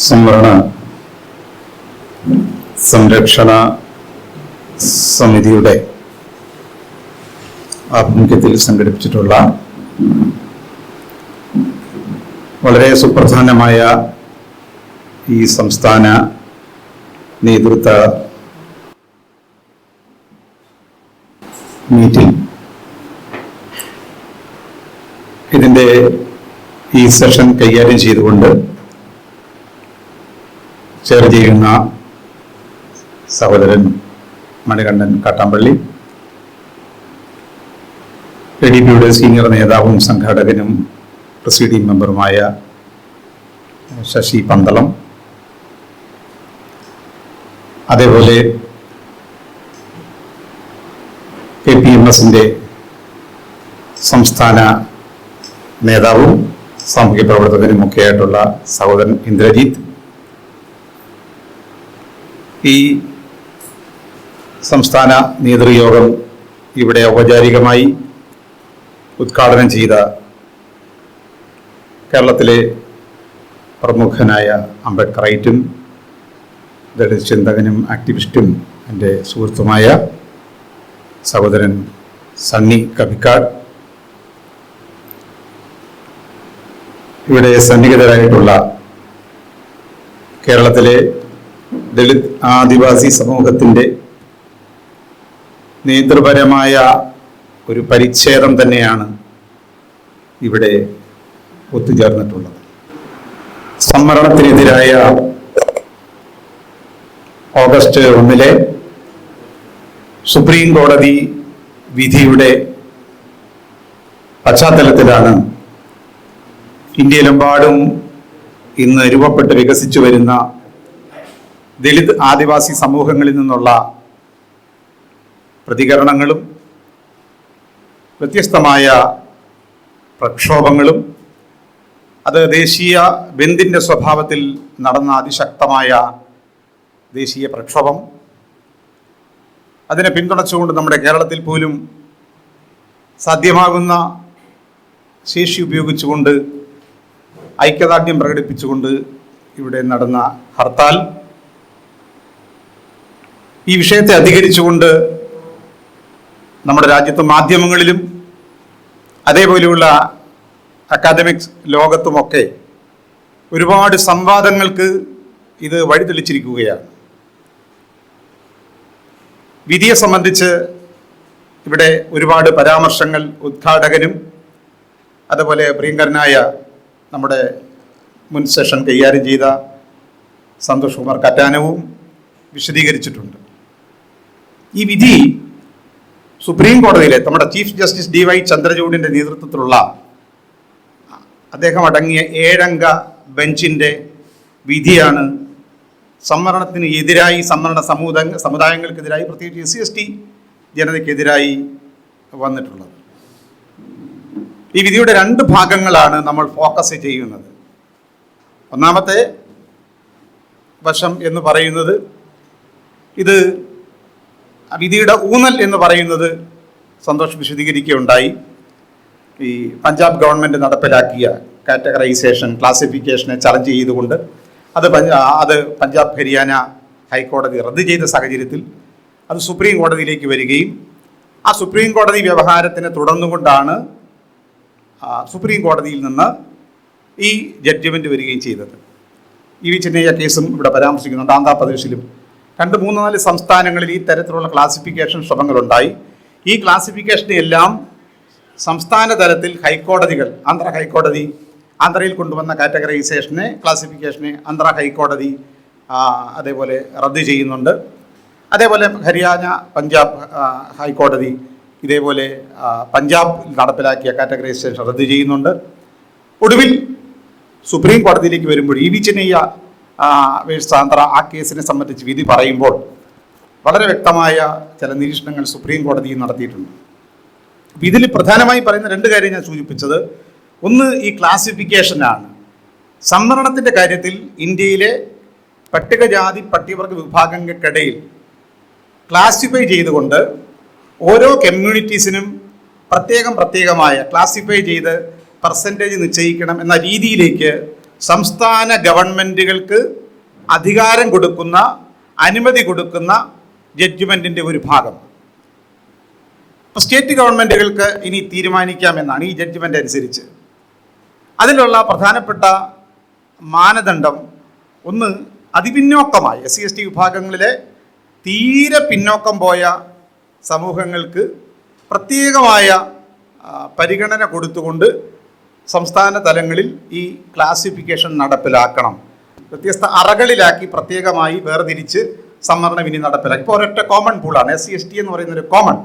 സംവരണ സംരക്ഷണ സമിതിയുടെ ആഭിമുഖ്യത്തിൽ സംഘടിപ്പിച്ചിട്ടുള്ള വളരെ സുപ്രധാനമായ ഈ സംസ്ഥാന നേതൃത്വ മീറ്റിംഗ്, ഇതിൻ്റെ ഈ സെഷൻ കൈകാര്യം ചെയ്തുകൊണ്ട് ചേർ ചെയ്യുന്ന സഹോദരൻ മണികണ്ഠൻ കാട്ടാമ്പള്ളി, ADPയുടെ സീനിയർ നേതാവും സംഘാടകനും പ്രസിഡിംഗ് മെമ്പറുമായ ശശി പന്തളം, അതേപോലെ KPMSന്റെ സംസ്ഥാന നേതാവും സാമൂഹ്യ പ്രവർത്തകനുമൊക്കെ ആയിട്ടുള്ള സഹോദരൻ ഇന്ദ്രജിത്ത്, ഈ സംസ്ഥാന നേതൃയോഗം ഇവിടെ ഔപചാരികമായി ഉദ്ഘാടനം ചെയ്ത കേരളത്തിലെ പ്രമുഖനായ അംബേദ്കറൈറ്റും ദളിത് ചിന്തകനും ആക്ടിവിസ്റ്റും എൻ്റെ സുഹൃത്തുമായ സഹോദരൻ സണ്ണി കബിക്കാട്, ഇവിടെ സന്നിഹിതരായിട്ടുള്ള കേരളത്തിലെ ദളിത് ആദിവാസി സമൂഹത്തിൻ്റെ നേതൃപരമായ ഒരു പരിച്ഛേദം തന്നെയാണ് ഇവിടെ ഒത്തുചേർന്നിട്ടുള്ളത്. സംവരണത്തിനെതിരായ ഓഗസ്റ്റ് 1 സുപ്രീം കോടതി വിധിയുടെ പശ്ചാത്തലത്തിലാണ് ഇന്ത്യയിലെമ്പാടും ഇന്ന് രൂപപ്പെട്ട് വികസിച്ചു വരുന്ന ദളിത് ആദിവാസി സമൂഹങ്ങളിൽ നിന്നുള്ള പ്രതികരണങ്ങളും വ്യത്യസ്തമായ പ്രക്ഷോഭങ്ങളും, അത് ദേശീയ ബന്ദിൻ്റെ സ്വഭാവത്തിൽ നടന്ന അതിശക്തമായ ദേശീയ പ്രക്ഷോഭം, അതിനെ പിന്തുണച്ചുകൊണ്ട് നമ്മുടെ കേരളത്തിൽ പോലും സാധ്യമാകുന്ന ശേഷി ഉപയോഗിച്ചുകൊണ്ട് ഐക്യദാർഢ്യം പ്രകടിപ്പിച്ചുകൊണ്ട് ഇവിടെ നടന്ന ഹർത്താൽ, ഈ വിഷയത്തെ അധികരിച്ചുകൊണ്ട് നമ്മുടെ രാജ്യത്ത് മാധ്യമങ്ങളിലും അതേപോലെയുള്ള അക്കാദമിക് ലോകത്തുമൊക്കെ ഒരുപാട് സംവാദങ്ങൾക്ക് ഇത് വഴിതെളിച്ചിരിക്കുകയാണ്. വിധിയെ സംബന്ധിച്ച് ഇവിടെ ഒരുപാട് പരാമർശങ്ങൾ ഉദ്ഘാടകനും അതുപോലെ പ്രിയങ്കരനായ നമ്മുടെ മുൻ സെഷൻ കൈകാര്യം ചെയ്ത സന്തോഷ് കുമാർ കറ്റാനവും വിശദീകരിച്ചിട്ടുണ്ട്. ഈ വിധി സുപ്രീം കോടതിയിലെ നമ്മുടെ ചീഫ് ജസ്റ്റിസ് DY ചന്ദ്രചൂഡിൻ്റെ നേതൃത്വത്തിലുള്ള അദ്ദേഹം അടങ്ങിയ 7-അംഗ ബെഞ്ചിൻ്റെ വിധിയാണ് സംവരണത്തിന് എതിരായി, സംവരണ സമുദായങ്ങൾക്കെതിരായി, പ്രത്യേകിച്ച് SC/ST ജനതയ്ക്കെതിരായി വന്നിട്ടുള്ളത്. ഈ വിധിയുടെ 2 ഭാഗങ്ങളാണ് നമ്മൾ ഫോക്കസ് ചെയ്യുന്നത്. ഒന്നാമത്തെ വശം എന്ന് പറയുന്നത്, ഇത് വിധിയുടെ ഊന്നൽ എന്ന് പറയുന്നത് സന്തോഷ് വിശദീകരിക്കുകയുണ്ടായി. ഈ പഞ്ചാബ് ഗവൺമെൻറ് നടപ്പിലാക്കിയ കാറ്റഗറൈസേഷൻ, ക്ലാസിഫിക്കേഷനെ ചലഞ്ച് ചെയ്തുകൊണ്ട് അത് പഞ്ചാബ് ഹരിയാന ഹൈക്കോടതി റദ്ദ് ചെയ്ത സാഹചര്യത്തിൽ അത് സുപ്രീം കോടതിയിലേക്ക് വരികയും ആ സുപ്രീം കോടതി വ്യവഹാരത്തിനെ തുടർന്നുകൊണ്ടാണ് സുപ്രീം കോടതിയിൽ നിന്ന് ഈ ജഡ്ജ്മെൻറ്റ് വരികയും ചെയ്തത്. ഈ ചിന്നയ്യ കേസും ഇവിടെ പരാമർശിക്കുന്നുണ്ട്. ആന്ധ്രാപ്രദേശിലും 2-3-4 സംസ്ഥാനങ്ങളിൽ ഈ തരത്തിലുള്ള ക്ലാസിഫിക്കേഷൻ ശ്രമങ്ങളുണ്ടായി. ഈ ക്ലാസിഫിക്കേഷനെ എല്ലാം സംസ്ഥാന തലത്തിൽ ഹൈക്കോടതികൾ, ആന്ധ്ര ഹൈക്കോടതി ആന്ധ്രയിൽ കൊണ്ടുവന്ന കാറ്റഗറൈസേഷനെ, ക്ലാസിഫിക്കേഷനെ ആന്ധ്ര ഹൈക്കോടതി അതേപോലെ റദ്ദ് ചെയ്യുന്നുണ്ട്. അതേപോലെ ഹരിയാന, പഞ്ചാബ് ഹൈക്കോടതി ഇതേപോലെ പഞ്ചാബ് നടപ്പിലാക്കിയ കാറ്റഗറൈസേഷൻ റദ്ദ് ചെയ്യുന്നുണ്ട്. ഒടുവിൽ സുപ്രീം കോടതിയിലേക്ക് വരുമ്പോൾ ഈ ചിന്നയ്യ വേഴ്സസ് ആന്ധ്ര ആ കേസിനെ സംബന്ധിച്ച് വിധി പറയുമ്പോൾ വളരെ വ്യക്തമായ ചില നിരീക്ഷണങ്ങൾ സുപ്രീം കോടതി നടത്തിയിട്ടുണ്ട്. ഇതിൽ പ്രധാനമായി പറയുന്ന 2 കാര്യം ഞാൻ സൂചിപ്പിച്ചത്, ഒന്ന് ഈ ക്ലാസിഫിക്കേഷനാണ്. സംവരണത്തിൻ്റെ കാര്യത്തിൽ ഇന്ത്യയിലെ പട്ടികജാതി പട്ടികവർഗ വിഭാഗങ്ങൾക്കിടയിൽ ക്ലാസിഫൈ ചെയ്തുകൊണ്ട് ഓരോ കമ്മ്യൂണിറ്റീസിനും പ്രത്യേകമായ ക്ലാസിഫൈ ചെയ്ത് പെർസെൻറ്റേജ് നിശ്ചയിക്കണം എന്ന രീതിയിലേക്ക് സംസ്ഥാന ഗവൺമെൻറ്റുകൾക്ക് അധികാരം കൊടുക്കുന്ന, അനുമതി കൊടുക്കുന്ന ജഡ്ജ്മെൻറ്റിൻ്റെ ഒരു ഭാഗം. അപ്പോൾ സ്റ്റേറ്റ് ഗവൺമെൻറ്റുകൾക്ക് ഇനി തീരുമാനിക്കാമെന്നാണ് ഈ ജഡ്ജ്മെൻ്റ് അനുസരിച്ച്. അതിലുള്ള പ്രധാനപ്പെട്ട മാനദണ്ഡം ഒന്ന്, അതിപിന്നോക്കമായി SC/ST വിഭാഗങ്ങളിലെ തീരെ പിന്നോക്കം പോയ സമൂഹങ്ങൾക്ക് പ്രത്യേകമായ പരിഗണന കൊടുത്തുകൊണ്ട് സംസ്ഥാന തലങ്ങളിൽ ഈ ക്ലാസിഫിക്കേഷൻ നടപ്പിലാക്കണം. വ്യത്യസ്ത അറകളിലാക്കി പ്രത്യേകമായി വേർതിരിച്ച് സംവരണം ഇനി നടപ്പിലാക്കി. ഇപ്പോൾ ഒരൊറ്റ കോമൺ പൂളാണ് SC/ST എന്ന് പറയുന്നൊരു കോമൺ.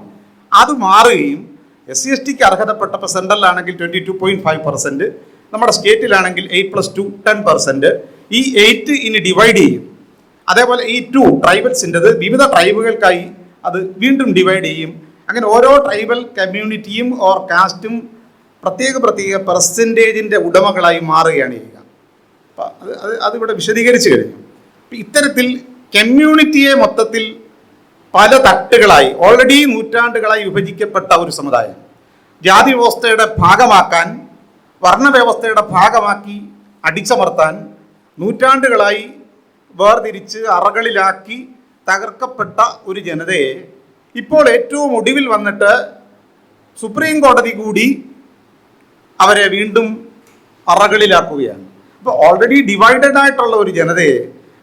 അത് മാറുകയും SC/STക്ക് അർഹതപ്പെട്ടപ്പോൾ സെൻട്രലാണെങ്കിൽ 22.5%, നമ്മുടെ സ്റ്റേറ്റിലാണെങ്കിൽ 8+2 10%. ഈ 8 ഇനി ഡിവൈഡ് ചെയ്യും. അതേപോലെ ഈ 2 ട്രൈബൽസിൻ്റെത് വിവിധ ട്രൈബുകൾക്കായി അത് വീണ്ടും ഡിവൈഡ് ചെയ്യും. അങ്ങനെ ഓരോ ട്രൈബൽ കമ്മ്യൂണിറ്റിയും ഓർ കാസ്റ്റും പ്രത്യേക പെർസെൻറ്റേജിൻ്റെ ഉടമകളായി മാറുകയാണ് ചെയ്യുക. അപ്പം അതിവിടെ വിശദീകരിച്ച് കഴിഞ്ഞു. ഇത്തരത്തിൽ കമ്മ്യൂണിറ്റിയെ മൊത്തത്തിൽ പല തട്ടുകളായി ഓൾറെഡി നൂറ്റാണ്ടുകളായി വിഭജിക്കപ്പെട്ട ഒരു സമുദായം ജാതി വ്യവസ്ഥയുടെ ഭാഗമാക്കാൻ, വർണ്ണവ്യവസ്ഥയുടെ ഭാഗമാക്കി അടിച്ചമർത്താൻ നൂറ്റാണ്ടുകളായി വേർതിരിച്ച് അറകളിലാക്കി തകർക്കപ്പെട്ട ഒരു ജനതയെ ഇപ്പോൾ ഏറ്റവും ഒടുവിൽ വന്നിട്ട് സുപ്രീം കോടതി കൂടി അവരെ വീണ്ടും അറകളിലാക്കുകയാണ്. അപ്പോൾ ഓൾറെഡി ഡിവൈഡഡ് ആയിട്ടുള്ള ഒരു ജനതയെ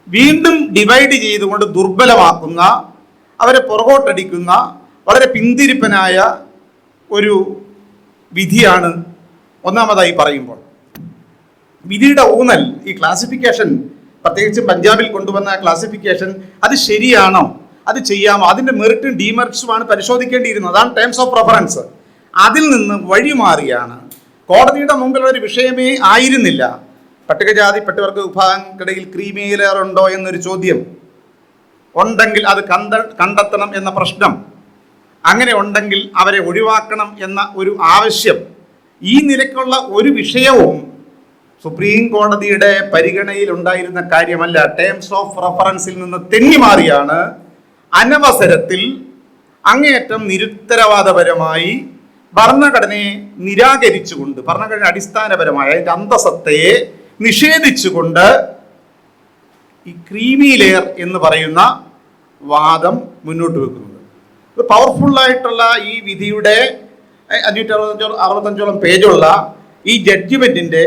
വീണ്ടും ഡിവൈഡ് ചെയ്തുകൊണ്ട് ദുർബലമാക്കുന്ന, അവരെ പുറകോട്ടടിക്കുന്ന വളരെ പിന്തിരിപ്പനായ ഒരു വിധിയാണ് ഒന്നാമതായി പറയുമ്പോൾ. വിധിയുടെ ഊന്നൽ ഈ ക്ലാസിഫിക്കേഷൻ, പ്രത്യേകിച്ച് പഞ്ചാബിൽ കൊണ്ടുവന്ന ക്ലാസിഫിക്കേഷൻ, അത് ശരിയാണോ, അത് ചെയ്യാമോ, അതിൻ്റെ മെറിറ്റും ഡീമെറിറ്റ്സുമാണ് പരിശോധിക്കേണ്ടിയിരുന്നത്. അതാണ് ടേംസ് ഓഫ് റെഫറൻസ്. അതിൽ നിന്ന് വഴിമാറിയാണ്. കോടതിയുടെ മുമ്പിലുള്ള ഒരു വിഷയമേ ആയിരുന്നില്ല പട്ടികജാതി പട്ടികവർഗ വിഭാഗങ്ങൾക്കിടയിൽ ക്രീമി ലെയർ ഉണ്ടോ എന്നൊരു ചോദ്യം. ഉണ്ടെങ്കിൽ അത് കണ്ടെത്തണം എന്ന പ്രശ്നം, അങ്ങനെ ഉണ്ടെങ്കിൽ അവരെ ഒഴിവാക്കണം എന്ന ഒരു ആവശ്യം, ഈ നിലയ്ക്കുള്ള ഒരു വിഷയവും സുപ്രീം കോടതിയുടെ പരിഗണനയിൽ ഉണ്ടായിരുന്ന കാര്യമല്ല. ടേംസ് ഓഫ് റെഫറൻസിൽ നിന്ന് തെന്നിമാറിയാണ് അനവസരത്തിൽ അങ്ങേയറ്റം നിരുത്തരവാദപരമായി ഭരണഘടനയെ നിരാകരിച്ചുകൊണ്ട്, ഭരണഘടന അടിസ്ഥാനപരമായ അതിൻ്റെ അന്തസത്തയെ നിഷേധിച്ചുകൊണ്ട് ഈ ക്രീമി ലെയർ എന്ന് പറയുന്ന വാദം മുന്നോട്ട് വെക്കുന്നത്. ഇത് പവർഫുള്ളായിട്ടുള്ള ഈ വിധിയുടെ 565 പേജുള്ള ഈ ജഡ്ജ്മെൻറ്റിൻ്റെ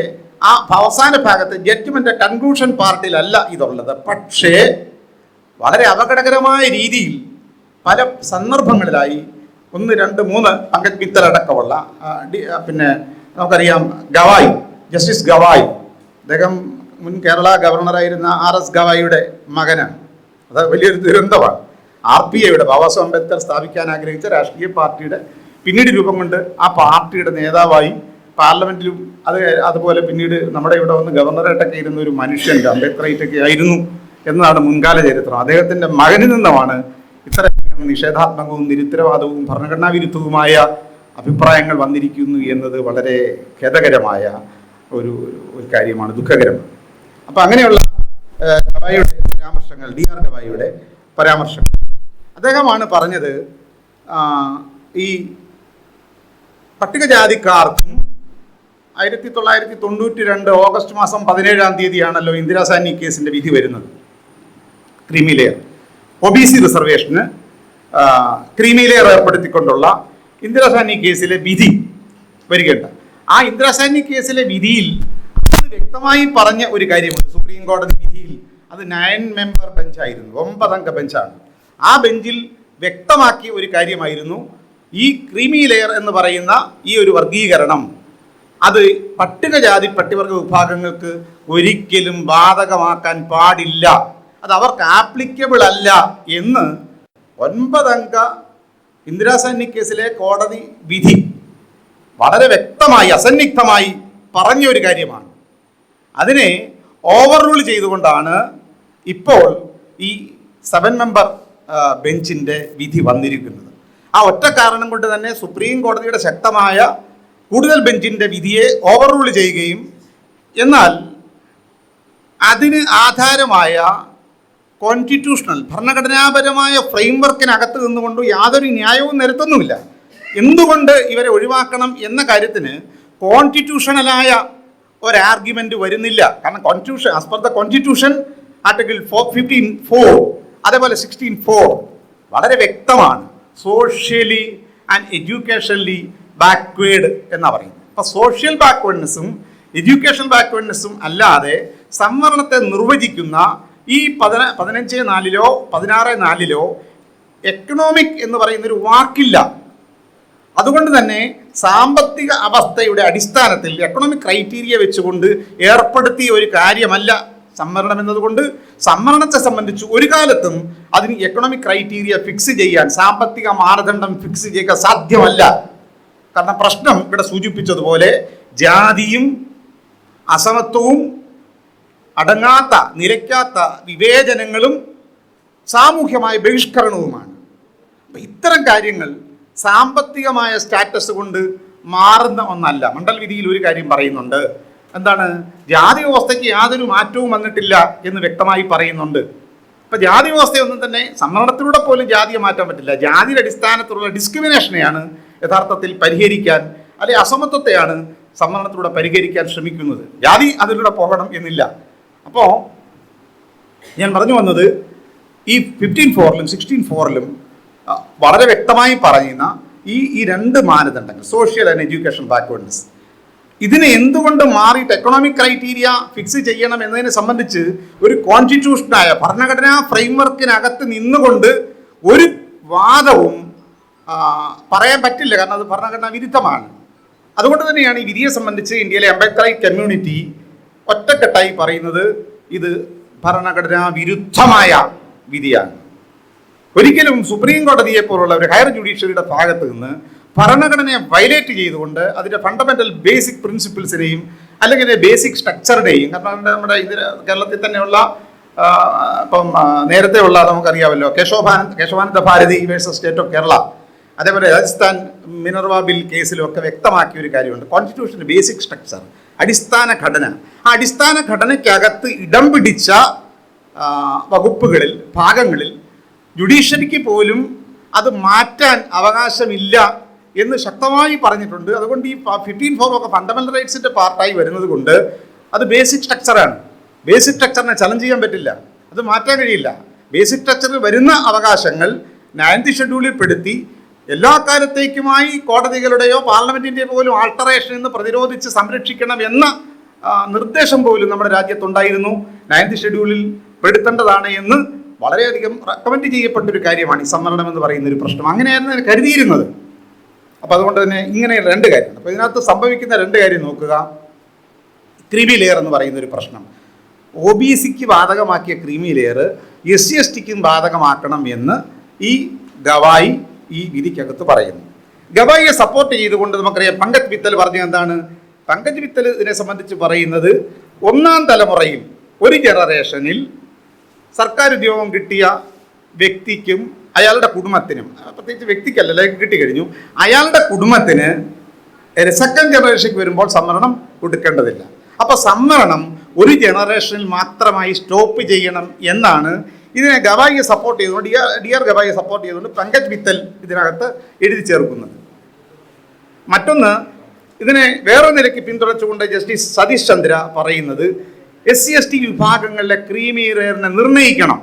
ആ അവസാന ഭാഗത്ത് ജഡ്ജ്മെൻ്റ് കൺക്ലൂഷൻ പാർട്ടിലല്ല ഇതുള്ളത്. പക്ഷേ വളരെ അപകടകരമായ രീതിയിൽ പല സന്ദർഭങ്ങളിലായി 1, 2, 3 പങ്കജ് മിത്തൽ അടക്കമുള്ള പിന്നെ നമുക്കറിയാം ഗവായി, ജസ്റ്റിസ് ഗവായി, അദ്ദേഹം മുൻ കേരള ഗവർണറായിരുന്ന RS ഗവായിയുടെ മകനാണ്. അത് വലിയൊരു ദുരന്തമാണ്. RPIയുടെ, ബാബാ സാഹേബ് അംബേദ്കർ സ്ഥാപിക്കാൻ ആഗ്രഹിച്ച രാഷ്ട്രീയ പാർട്ടിയുടെ പിന്നീട് രൂപം കൊണ്ട് ആ പാർട്ടിയുടെ നേതാവായി പാർലമെന്റിലും അതുപോലെ പിന്നീട് നമ്മുടെ ഇവിടെ വന്ന് ഗവർണറായിട്ടൊക്കെ ഇരുന്ന ഒരു മനുഷ്യൻ്റെ അംബേദ്കറായിട്ടൊക്കെ ആയിരുന്നു എന്നതാണ് മുൻകാല ചരിത്രം. അദ്ദേഹത്തിൻ്റെ മകനിൽ നിന്നുമാണ് ഇത്തരം നിഷേധാത്മകവും നിരുത്തരവാദവും ഭരണഘടനാ വിരുദ്ധവുമായ അഭിപ്രായങ്ങൾ വന്നിരിക്കുന്നു എന്നത് വളരെ ഖേദകരമായ ഒരു കാര്യമാണ്, ദുഃഖകരമാണ്. അപ്പം അങ്ങനെയുള്ള ഗവായിയുടെ പരാമർശങ്ങൾ, DR ഗവായിയുടെ പരാമർശങ്ങൾ, അദ്ദേഹമാണ് പറഞ്ഞത് ഈ പട്ടികജാതിക്കാർക്കും 1992 ഓഗസ്റ്റ് മാസം 17-ാം തീയതിയാണല്ലോ ഇന്ദിരാ സാഹ്നി കേസിൻ്റെ വിധി വരുന്നത്. ക്രീമി ലെയർ OBC റിസർവേഷന് ക്രീമി ലെയർ ഏർപ്പെടുത്തിക്കൊണ്ടുള്ള ഇന്ദിരാ സാഹ്നി കേസിലെ വിധി വരികയുണ്ട്. ആ ഇന്ദിരാ സാഹ്നി കേസിലെ വിധിയിൽ അത് വ്യക്തമായി പറഞ്ഞ ഒരു കാര്യമുണ്ട്. സുപ്രീം കോടതി വിധിയിൽ അത് 9 മെമ്പർ ബെഞ്ചായിരുന്നു, 9 അംഗ ബെഞ്ചാണ്. ആ ബെഞ്ചിൽ വ്യക്തമാക്കിയ ഒരു കാര്യമായിരുന്നു, ഈ ക്രീമി ലെയർ എന്ന് പറയുന്ന ഈ ഒരു വർഗീകരണം അത് പട്ടികജാതി പട്ടികവർഗ വിഭാഗങ്ങൾക്ക് ഒരിക്കലും ബാധകമാക്കാൻ പാടില്ല, അത് അവർക്ക് ആപ്ലിക്കബിൾ അല്ല എന്ന് 9 അംഗ ഇന്ദിരാ സാഹ്നി കേസിലെ കോടതി വിധി വളരെ വ്യക്തമായി അസന്നിഗ്ധമായി പറഞ്ഞ ഒരു കാര്യമാണ്. അതിനെ ഓവർ റൂൾ ചെയ്തുകൊണ്ടാണ് ഇപ്പോൾ ഈ 7 മെമ്പർ ബെഞ്ചിൻ്റെ വിധി വന്നിരിക്കുന്നത്. ആ ഒറ്റ കാരണം കൊണ്ട് തന്നെ സുപ്രീം കോടതിയുടെ ശക്തമായ കൂടുതൽ ബെഞ്ചിൻ്റെ വിധിയെ ഓവർ റൂൾ ചെയ്യുകയും, എന്നാൽ അതിന് ആധാരമായ കോൺസ്റ്റിറ്റ്യൂഷണൽ ഭരണഘടനാപരമായ ഫ്രെയിംവർക്കിനകത്ത് നിന്നുകൊണ്ട് യാതൊരു ന്യായവും നിരത്തുന്നുമില്ല. എന്തുകൊണ്ട് ഇവരെ ഒഴിവാക്കണം എന്ന കാര്യത്തിന് കോൺസ്റ്റിറ്റ്യൂഷണലായ ഒരാർഗ്യുമെന്റ് വരുന്നില്ല. കാരണം constitution, as per the constitution article 15(4) അതേപോലെ 16(4) വളരെ വ്യക്തമാണ്, സോഷ്യലി ആൻഡ് എഡ്യൂക്കേഷണലി ബാക്ക്വേർഡ് എന്നാ പറയുന്നത്. അപ്പൊ സോഷ്യൽ ബാക്ക്വേർഡ്നെസ്സും എഡ്യൂക്കേഷണൽ ബാക്ക്വേർഡ്നെസ്സും അല്ലാതെ സംവരണത്തെ നിർവചിക്കുന്ന ഈ 15(4)ലോ 16(4)ലോ എക്കണോമിക് എന്ന് പറയുന്നൊരു വാക്കില്ല. അതുകൊണ്ട് തന്നെ സാമ്പത്തിക അവസ്ഥയുടെ അടിസ്ഥാനത്തിൽ എക്കണോമിക് ക്രൈറ്റീരിയ വെച്ചുകൊണ്ട് ഏർപ്പെടുത്തിയ ഒരു കാര്യമല്ല സംവരണം എന്നതുകൊണ്ട് സംവരണത്തെ സംബന്ധിച്ച് ഒരു കാലത്തും അതിന് എക്കണോമിക് ക്രൈറ്റീരിയ ഫിക്സ് ചെയ്യാൻ, സാമ്പത്തിക മാനദണ്ഡം ഫിക്സ് ചെയ്യാൻ സാധ്യമല്ല. കാരണം പ്രശ്നം ഇവിടെ സൂചിപ്പിച്ചതുപോലെ ജാതിയും അസമത്വവും അടങ്ങാത്ത നിലയ്ക്കാത്ത വിവേചനങ്ങളും സാമൂഹ്യമായ ബഹിഷ്കരണവുമാണ്. അപ്പം ഇത്തരം കാര്യങ്ങൾ സാമ്പത്തികമായ സ്റ്റാറ്റസ് കൊണ്ട് മാറുന്ന ഒന്നല്ല. മണ്ഡൽ വിധിയിൽ ഒരു കാര്യം പറയുന്നുണ്ട്, എന്താണ്? ജാതി വ്യവസ്ഥയ്ക്ക് യാതൊരു മാറ്റവും വന്നിട്ടില്ല എന്ന് വ്യക്തമായി പറയുന്നുണ്ട്. അപ്പം ജാതി വ്യവസ്ഥയൊന്നും തന്നെ സംവരണത്തിലൂടെ പോലും ജാതിയെ മാറ്റാൻ പറ്റില്ല. ജാതിയുടെ അടിസ്ഥാനത്തിലുള്ള ഡിസ്ക്രിമിനേഷനെയാണ് യഥാർത്ഥത്തിൽ പരിഹരിക്കാൻ, അല്ലെ അസമത്വത്തെയാണ് സംവരണത്തിലൂടെ പരിഹരിക്കാൻ ശ്രമിക്കുന്നത്. ജാതി അതിലൂടെ പോകണം എന്നില്ല. അപ്പോൾ ഞാൻ പറഞ്ഞു വന്നത്, ഈ 15(4)ലും 16(4)ലും വളരെ വ്യക്തമായി പറയുന്ന ഈ രണ്ട് മാനദണ്ഡങ്ങൾ, സോഷ്യൽ ആൻഡ് എഡ്യൂക്കേഷൻ ബാക്ക്വേർഡ്നെസ്, ഇതിനെ എന്തുകൊണ്ട് മാറിയിട്ട് എക്കണോമിക് ക്രൈറ്റീരിയ ഫിക്സ് ചെയ്യണം എന്നതിനെ സംബന്ധിച്ച് ഒരു കോൺസ്റ്റിറ്റ്യൂഷനായ ഭരണഘടനാ ഫ്രെയിംവർക്കിനകത്ത് നിന്നുകൊണ്ട് ഒരു വാദവും പറയാൻ പറ്റില്ല. കാരണം അത് ഭരണഘടനാ വിരുദ്ധമാണ്. അതുകൊണ്ട് തന്നെയാണ് ഈ വിധിയെ സംബന്ധിച്ച് ഇന്ത്യയിലെ അംബേദ്കറൈറ്റ് കമ്മ്യൂണിറ്റി ഒറ്റക്കെട്ടായി പറയുന്നത് ഇത് ഭരണഘടനാ വിരുദ്ധമായ വിധിയാണ്. ഒരിക്കലും സുപ്രീം കോടതിയെ പോലുള്ള ഒരു ഹയർ ജുഡീഷ്യറിയുടെ ഭാഗത്ത് നിന്ന് ഭരണഘടനയെ വയലേറ്റ് ചെയ്തുകൊണ്ട് അതിൻ്റെ ഫണ്ടമെന്റൽ ബേസിക് പ്രിൻസിപ്പിൾസിനെയും അല്ലെങ്കിൽ ബേസിക് സ്ട്രക്ചറിനെയും, കാരണം നമ്മുടെ കേരളത്തിൽ തന്നെയുള്ള ഇപ്പം നേരത്തെ ഉള്ള നമുക്കറിയാമല്ലോ Kesavananda Bharati versus state of Kerala, അതേപോലെ രാജസ്ഥാൻ മിനർവ ബിൽ കേസിലും ഒക്കെ വ്യക്തമാക്കിയ ഒരു കാര്യമുണ്ട്. കോൺസ്റ്റിറ്റ്യൂഷൻ്റെ ബേസിക് സ്ട്രക്ചർ, അടിസ്ഥാന ഘടന, ആ അടിസ്ഥാന ഘടനയ്ക്കകത്ത് ഇടം പിടിച്ച വകുപ്പുകളിൽ, ഭാഗങ്ങളിൽ ജുഡീഷ്യറിക്ക് പോലും അത് മാറ്റാൻ അവകാശമില്ല എന്ന് ശക്തമായി പറഞ്ഞിട്ടുണ്ട്. അതുകൊണ്ട് ഈ 15(4) ഒക്കെ ഫണ്ടമെന്റൽ റൈറ്റ്സിന്റെ പാർട്ടായി വരുന്നത് കൊണ്ട് അത് ബേസിക് സ്ട്രക്ചറാണ്. ബേസിക് സ്ട്രക്ചറിനെ ചലഞ്ച് ചെയ്യാൻ പറ്റില്ല, അത് മാറ്റാൻ കഴിയില്ല. ബേസിക് സ്ട്രക്ചറിൽ വരുന്ന അവകാശങ്ങൾ 9th ഷെഡ്യൂളിൽ പെടുത്തി എല്ലാ കാലത്തേക്കുമായി കോടതികളുടെയോ പാർലമെന്റിന്റെയോ പോലും ആൾട്ടറേഷൻ എന്ന് പ്രതിരോധിച്ച് സംരക്ഷിക്കണം എന്ന നിർദ്ദേശം പോലും നമ്മുടെ രാജ്യത്തുണ്ടായിരുന്നു. 9th ഷെഡ്യൂളിൽ പെടുത്തേണ്ടതാണ് എന്ന് വളരെയധികം റെക്കമെൻഡ് ചെയ്യപ്പെട്ടൊരു കാര്യമാണ് ഈ സംവരണം എന്ന് പറയുന്ന ഒരു പ്രശ്നം. അങ്ങനെയായിരുന്നു കരുതിയിരുന്നത്. അപ്പോൾ അതുകൊണ്ട് തന്നെ ഇങ്ങനെ രണ്ട് കാര്യമാണ്. അപ്പോൾ ഇതിനകത്ത് സംഭവിക്കുന്ന രണ്ട് കാര്യം നോക്കുക. ക്രീമി ലെയർ എന്ന് പറയുന്ന ഒരു പ്രശ്നം, OBCക്ക് ബാധകമാക്കിയ ക്രീമി ലെയർ SC/STക്കും ബാധകമാക്കണം എന്ന് ഈ ഗവായി ഈ വിധിക്കകത്ത് പറയുന്നു. ഗവായിയെ സപ്പോർട്ട് ചെയ്തുകൊണ്ട് നമുക്കറിയാം പങ്കജ് മിത്തൽ പറഞ്ഞത് എന്താണ്? പങ്കജ് മിത്തൽ ഇതിനെ സംബന്ധിച്ച് പറയുന്നത്, ഒന്നാം തലമുറയിൽ ഒരു ജനറേഷനിൽ സർക്കാർ ഉദ്യോഗം കിട്ടിയ വ്യക്തിക്കും അയാളുടെ കുടുംബത്തിനും, പ്രത്യേകിച്ച് വ്യക്തിക്കല്ല കിട്ടിക്കഴിഞ്ഞു, അയാളുടെ കുടുംബത്തിന് സെക്കൻഡ് ജനറേഷനിൽ വരുമ്പോൾ സംവരണം കൊടുക്കേണ്ടതില്ല. അപ്പോൾ സംവരണം ഒരു ജനറേഷനിൽ മാത്രമായി സ്റ്റോപ്പ് ചെയ്യണം എന്നാണ് ഇതിനെ ഗവായിയെ സപ്പോർട്ട് ചെയ്തുകൊണ്ട്, ഡിയർ ഗവായിയെ സപ്പോർട്ട് ചെയ്തുകൊണ്ട് പങ്കജ് മിത്തൽ ഇതിനകത്ത് എഴുതി ചേർക്കുന്നത്. മറ്റൊന്ന്, ഇതിനെ വേറെ നിലയ്ക്ക് പിന്തുണച്ചുകൊണ്ട് ജസ്റ്റിസ് സതീഷ് ചന്ദ്ര പറയുന്നത്, SC/ST വിഭാഗങ്ങളിലെ ക്രീമി ലെയറിനെ നിർണ്ണയിക്കണം.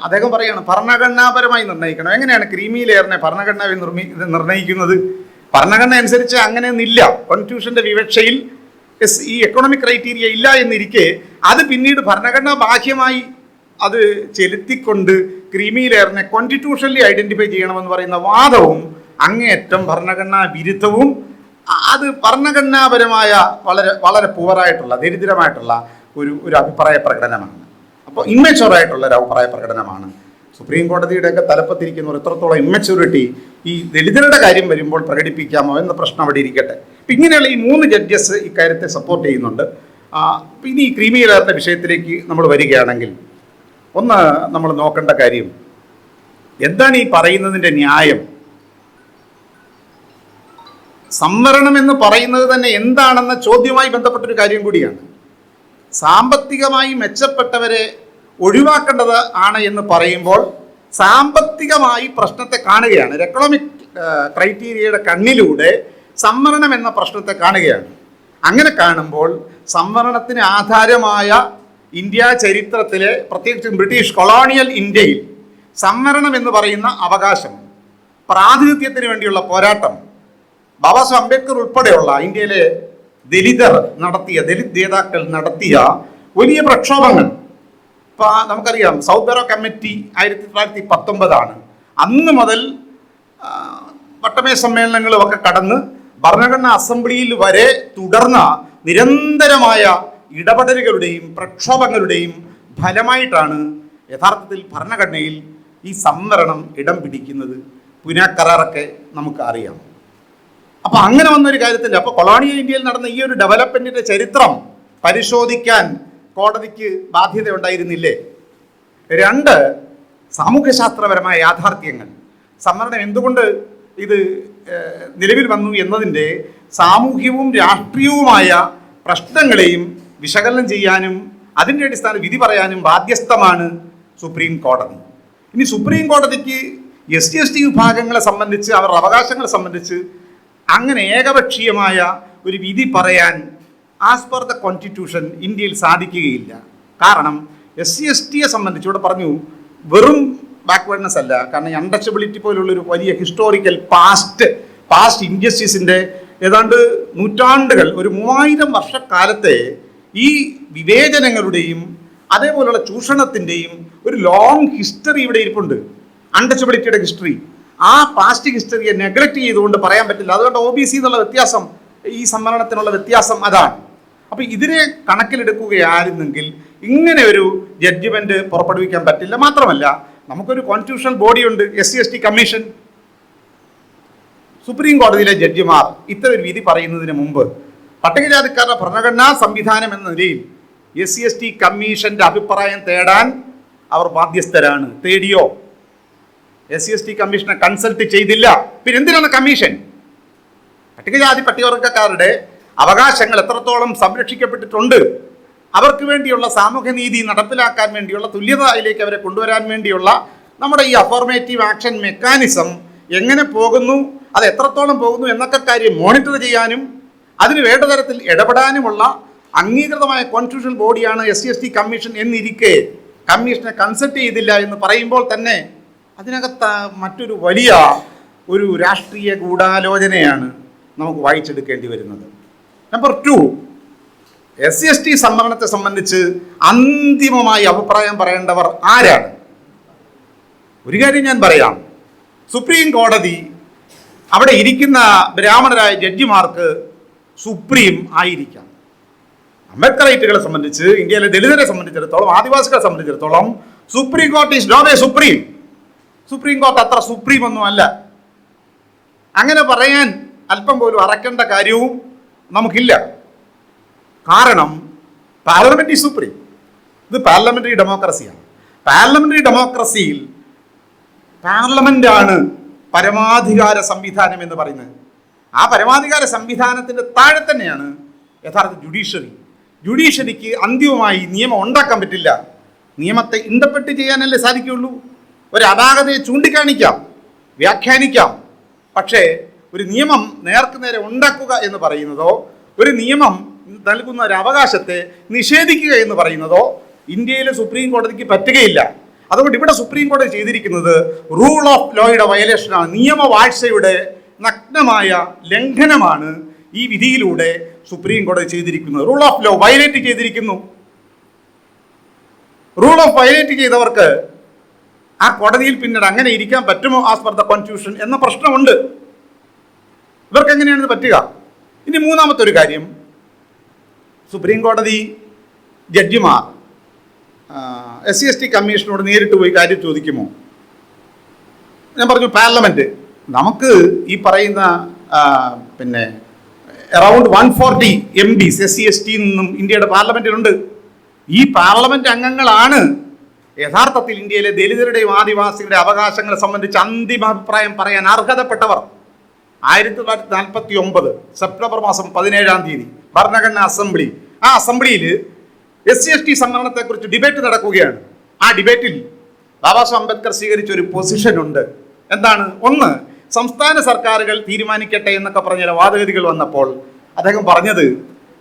അദ്ദേഹം പറയുകയാണ് ഭരണഘടനാപരമായി നിർണ്ണയിക്കണം. എങ്ങനെയാണ് ക്രീമി ലെയറിനെ ഭരണഘടന നിർണ്ണയിക്കുന്നത്? ഭരണഘടന അനുസരിച്ച് അങ്ങനെയൊന്നില്ല. കോൺസ്റ്റിറ്റ്യൂഷന്റെ വിവക്ഷയിൽ ഈ എക്കണോമിക് ക്രൈറ്റീരിയ ഇല്ല എന്നിരിക്കെ അത് പിന്നീട് ഭരണഘടനാ ബാഹ്യമായി അത് ചെലുത്തിക്കൊണ്ട് ക്രീമി ലെയറിനെ കോൺസ്റ്റിറ്റ്യൂഷനലി ഐഡന്റിഫൈ ചെയ്യണമെന്ന് പറയുന്ന വാദവും അങ്ങേയറ്റം ഭരണഘടനാ വിരുദ്ധവും അത് ഭരണഘടനാപരമായ വളരെ വളരെ പൂവറായിട്ടുള്ള, ദരിദ്രമായിട്ടുള്ള ഒരു അഭിപ്രായ പ്രകടനമാണ്. അപ്പോൾ ഇമ്മച്ചുവറായിട്ടുള്ള ഒരു അഭിപ്രായ പ്രകടനമാണ്. സുപ്രീം കോടതിയുടെയൊക്കെ തലപ്പത്തിരിക്കുന്നവർ എത്രത്തോളം ഇമ്മച്യൂരിറ്റി ഈ ദലിതരുടെ കാര്യം വരുമ്പോൾ പ്രകടിപ്പിക്കാമോ എന്ന പ്രശ്നം അവിടെ ഇരിക്കട്ടെ. അപ്പം ഇങ്ങനെയുള്ള ഈ 3 ജഡ്ജസ് ഇക്കാര്യത്തെ സപ്പോർട്ട് ചെയ്യുന്നുണ്ട്. ഇനി ഈ ക്രീമി ലെയറിൻ്റെ വിഷയത്തിലേക്ക് നമ്മൾ വരികയാണെങ്കിൽ, ഒന്ന് നമ്മൾ നോക്കേണ്ട കാര്യം, എന്താണ് ഈ പറയുന്നതിൻ്റെ ന്യായം? സംവരണം എന്ന് പറയുന്നത് തന്നെ എന്താണെന്ന ചോദ്യവുമായി ബന്ധപ്പെട്ടൊരു കാര്യം കൂടിയാണ്. സാമ്പത്തികമായി മെച്ചപ്പെട്ടവരെ ഒഴിവാക്കേണ്ടത് ആണ് എന്ന് പറയുമ്പോൾ സാമ്പത്തികമായി പ്രശ്നത്തെ കാണുകയാണ്. എക്കണോമിക് ക്രൈറ്റീരിയയുടെ കണ്ണിലൂടെ സംവരണം എന്ന പ്രശ്നത്തെ കാണുകയാണ്. അങ്ങനെ കാണുമ്പോൾ സംവരണത്തിന് ആധാരമായ ഇന്ത്യ ചരിത്രത്തിലെ പ്രത്യേകിച്ച് ബ്രിട്ടീഷ് കൊളോണിയൽ ഇന്ത്യയിൽ സംവരണം എന്ന് പറയുന്ന അവകാശം, പ്രാതിനിധ്യത്തിന് വേണ്ടിയുള്ള പോരാട്ടം ബാബാ സാഹേബ് അംബേദ്കർ ഉൾപ്പെടെയുള്ള ഇന്ത്യയിലെ ദലിത് നേതാക്കൾ നടത്തിയ വലിയ പ്രക്ഷോഭങ്ങൾ. ഇപ്പം നമുക്കറിയാം, സൗത്ത് ബറോ കമ്മിറ്റി 1919 അന്ന് മുതൽ വട്ടമേ സമ്മേളനങ്ങളും ഒക്കെ കടന്ന് ഭരണഘടനാ അസംബ്ലിയിൽ വരെ തുടർന്ന നിരന്തരമായ ഇടപെടലുകളുടെയും പ്രക്ഷോഭങ്ങളുടെയും ഫലമായിട്ടാണ് യഥാർത്ഥത്തിൽ ഭരണഘടനയിൽ ഈ സംവരണം ഇടം പിടിക്കുന്നത്. പുന കരാറൊക്കെ നമുക്ക് അറിയാം. അപ്പോൾ അങ്ങനെ വന്നൊരു കാര്യത്തില്ല. അപ്പോൾ കൊളോണിയൽ ഇന്ത്യയിൽ നടന്ന ഈ ഒരു ഡെവലപ്മെന്റിന്റെ ചരിത്രം പരിശോധിക്കാൻ കോടതിക്ക് ബാധ്യത ഉണ്ടായിരുന്നില്ലേ? 2, സാമൂഹ്യശാസ്ത്രപരമായ യാഥാർത്ഥ്യങ്ങൾ. സംവരണം എന്തുകൊണ്ട് ഇത് നിലവിൽ വന്നു എന്നതിൻ്റെ സാമൂഹ്യവും രാഷ്ട്രീയവുമായ പ്രശ്നങ്ങളെയും വിശകലനം ചെയ്യാനും അതിൻ്റെ അടിസ്ഥാന വിധി പറയാനും ബാധ്യസ്ഥമാണ് സുപ്രീം കോടതി. ഇനി സുപ്രീം കോടതിക്ക് SC/ST വിഭാഗങ്ങളെ സംബന്ധിച്ച്, അവരുടെ അവകാശങ്ങളെ സംബന്ധിച്ച് അങ്ങനെ ഏകപക്ഷീയമായ ഒരു വിധി പറയാൻ ആസ് പെർ ദ കോൺസ്റ്റിറ്റ്യൂഷൻ ഇന്ത്യയിൽ സാധിക്കുകയില്ല. കാരണം SC/STയെ സംബന്ധിച്ച് ഇവിടെ പറഞ്ഞു വെറും ബാക്ക്വേർഡ്നെസ് അല്ല. കാരണം അൺടച്ചബിലിറ്റി പോലുള്ളൊരു വലിയ ഹിസ്റ്റോറിക്കൽ പാസ്റ്റ് ഇൻജസ്റ്റിസിൻ്റെ ഏതാണ്ട് നൂറ്റാണ്ടുകൾ, ഒരു 3000 വർഷക്കാലത്തെ ഈ വിവേചനങ്ങളുടെയും അതേപോലുള്ള ചൂഷണത്തിൻ്റെയും ഒരു ലോങ് ഹിസ്റ്ററി ഇവിടെ ഇരിപ്പുണ്ട്. അൺടച്ചബിലിറ്റിയുടെ ഹിസ്റ്ററി, ആ പാസ്റ്റ് ഹിസ്റ്ററിയെ നെഗ്ലക്റ്റ് ചെയ്തുകൊണ്ട് പറയാൻ പറ്റില്ല. അതുകൊണ്ട് OBC എന്നുള്ള വ്യത്യാസം, ഈ സംവരണത്തിനുള്ള വ്യത്യാസം അതാണ്. അപ്പോൾ ഇതിനെ കണക്കിലെടുക്കുകയായിരുന്നെങ്കിൽ ഇങ്ങനെ ഒരു ജഡ്ജ്മെന്റ് പുറപ്പെടുവിക്കാൻ പറ്റില്ല. മാത്രമല്ല, നമുക്കൊരു കോൺസ്റ്റിറ്റ്യൂഷണൽ ബോഡിയുണ്ട്, SC/ST കമ്മീഷൻ. സുപ്രീം കോടതിയിലെ ജഡ്ജിമാർ ഇത്തരം ഒരു വിധി പറയുന്നതിന് മുമ്പ് പട്ടികജാതിക്കാരുടെ ഭരണഘടനാ സംവിധാനം എന്ന നിലയിൽ SC/ST കമ്മീഷന്റെ അഭിപ്രായം തേടാൻ അവർ ബാധ്യസ്ഥരാണ്. തേടിയോ? SC/ST കമ്മീഷനെ കൺസൾട്ട് ചെയ്തില്ല. പിന്നെ എന്തിനാണ് കമ്മീഷൻ? പട്ടികജാതി പട്ടികവർഗക്കാരുടെ അവകാശങ്ങൾ എത്രത്തോളം സംരക്ഷിക്കപ്പെട്ടിട്ടുണ്ട്, അവർക്ക് വേണ്ടിയുള്ള സാമൂഹ്യനീതി നടപ്പിലാക്കാൻ വേണ്ടിയുള്ള, തുല്യതയിലേക്ക് അവരെ കൊണ്ടുവരാൻ വേണ്ടിയുള്ള നമ്മുടെ ഈ അഫോർമേറ്റീവ് ആക്ഷൻ മെക്കാനിസം എങ്ങനെ പോകുന്നു, അത് എത്രത്തോളം പോകുന്നു എന്നൊക്കെ കാര്യം മോണിറ്റർ ചെയ്യാനും അതിന് വേണ്ട തരത്തിൽ ഇടപെടാനുമുള്ള അംഗീകൃതമായ കോൺസ്റ്റിറ്റ്യൂഷണൽ ബോഡിയാണ് SC/ST കമ്മീഷൻ എന്നിരിക്കെ കമ്മീഷനെ കൺസൾട്ട് ചെയ്തില്ല എന്ന് പറയുമ്പോൾ തന്നെ അതിനകത്ത് മറ്റൊരു വലിയ ഒരു രാഷ്ട്രീയ ഗൂഢാലോചനയാണ് നമുക്ക് വായിച്ചെടുക്കേണ്ടി വരുന്നത്. നമ്പർ 2, SC/ST സംവരണത്തെ സംബന്ധിച്ച് അന്തിമമായി അഭിപ്രായം പറയേണ്ടവർ ആരാണ്? ഒരു കാര്യം ഞാൻ പറയാം, സുപ്രീം കോടതി അവിടെ ഇരിക്കുന്ന ബ്രാഹ്മണരായ ജഡ്ജിമാർക്ക് സുപ്രീം ആയിരിക്കാം. അംബേദ്കറൈറ്റുകളെ സംബന്ധിച്ച്, ഇന്ത്യയിലെ ദലിതരെ സംബന്ധിച്ചിടത്തോളം, ആദിവാസികളെ സംബന്ധിച്ചിടത്തോളം supreme court is not a supreme. Supreme court അത്ര സുപ്രീം ഒന്നും അല്ല. അങ്ങനെ പറയാൻ അല്പം പോലും അറക്കേണ്ട കാര്യവും നമുക്കില്ല. കാരണം പാർലമെന്റ് ഈസ് സുപ്രീം. ഇത് പാർലമെന്ററി ഡെമോക്രസിയാണ്. പാർലമെന്ററി ഡെമോക്രസിയിൽ പാർലമെന്റാണ് പരമാധികാര സംവിധാനം എന്ന് പറയുന്നത്. ആ പരമാധികാര സംവിധാനത്തിൻ്റെ താഴെ തന്നെയാണ് യഥാർത്ഥ ജുഡീഷ്യറിക്ക് അന്തിമമായി നിയമം ഉണ്ടാക്കാൻ പറ്റില്ല. നിയമത്തെ ഇന്റർപ്രറ്റ് ചെയ്യാനല്ലേ സാധിക്കുകയുള്ളൂ. ഒരു അപാകതയെ ചൂണ്ടിക്കാണിക്കാം, വ്യാഖ്യാനിക്കാം. പക്ഷേ ഒരു നിയമം നേർക്കുനേരെ ഉണ്ടാക്കുക എന്ന് പറയുന്നതോ, ഒരു നിയമം നൽകുന്ന ഒരു അവകാശത്തെ നിഷേധിക്കുക എന്ന് പറയുന്നതോ ഇന്ത്യയിലെ സുപ്രീം കോടതിക്ക് പറ്റുകയില്ല. അതുകൊണ്ട് ഇവിടെ സുപ്രീം കോടതി ചെയ്തിരിക്കുന്നത് റൂൾ ഓഫ് ലോയുടെ വയലേഷനാണ്. നിയമവാഴ്ചയുടെ നഗ്നമായ ലംഘനമാണ് ഈ വിധിയിലൂടെ സുപ്രീം കോടതി ചെയ്തിരിക്കുന്നത്. റൂൾ ഓഫ് ലോ വയലേറ്റ് ചെയ്തിരിക്കുന്നു. റൂൾ ഓഫ് വയലേറ്റ് ചെയ്തവർക്ക് ആ കോടതിയിൽ പിന്നീട് അങ്ങനെ ഇരിക്കാൻ പറ്റുമോ ആസ് പെർ ദ കോൺസ്റ്റിറ്റ്യൂഷൻ എന്ന പ്രശ്നമുണ്ട്. ഇവർക്ക് എങ്ങനെയാണ് ഇത് പറ്റുക? ഇനി മൂന്നാമത്തെ ഒരു കാര്യം, സുപ്രീം കോടതി ജഡ്ജിമാർ SC/ST കമ്മീഷനോട് നേരിട്ട് പോയി കാര്യം ചോദിക്കുമോ? ഞാൻ പറഞ്ഞു പാർലമെന്റ്, നമുക്ക് ഈ പറയുന്ന പിന്നെ അറൗണ്ട് 140 MPs SC/ST നിന്നും ഇന്ത്യയുടെ പാർലമെന്റിലുണ്ട്. ഈ പാർലമെന്റ് അംഗങ്ങളാണ് യഥാർത്ഥത്തിൽ ഇന്ത്യയിലെ ദലിതരുടെയും ആദിവാസികളുടെ അവകാശങ്ങളെ സംബന്ധിച്ച് അന്തിമ അഭിപ്രായം പറയാൻ അർഹതപ്പെട്ടവർ. 1949 സെപ്റ്റംബർ മാസം 17 ഭരണഘടനാ അസംബ്ലി, ആ അസംബ്ലിയിൽ SC/ST സംവരണത്തെക്കുറിച്ച് ഡിബേറ്റ് നടക്കുകയാണ്. ആ ഡിബേറ്റിൽ ബാബാ സാഹേബ് അംബേദ്കർ സ്വീകരിച്ച ഒരു പൊസിഷൻ ഉണ്ട്. എന്താണ്? ഒന്ന്, സംസ്ഥാന സർക്കാരുകൾ തീരുമാനിക്കട്ടെ എന്നൊക്കെ പറഞ്ഞ വാദഗതികൾ വന്നപ്പോൾ അദ്ദേഹം പറഞ്ഞത്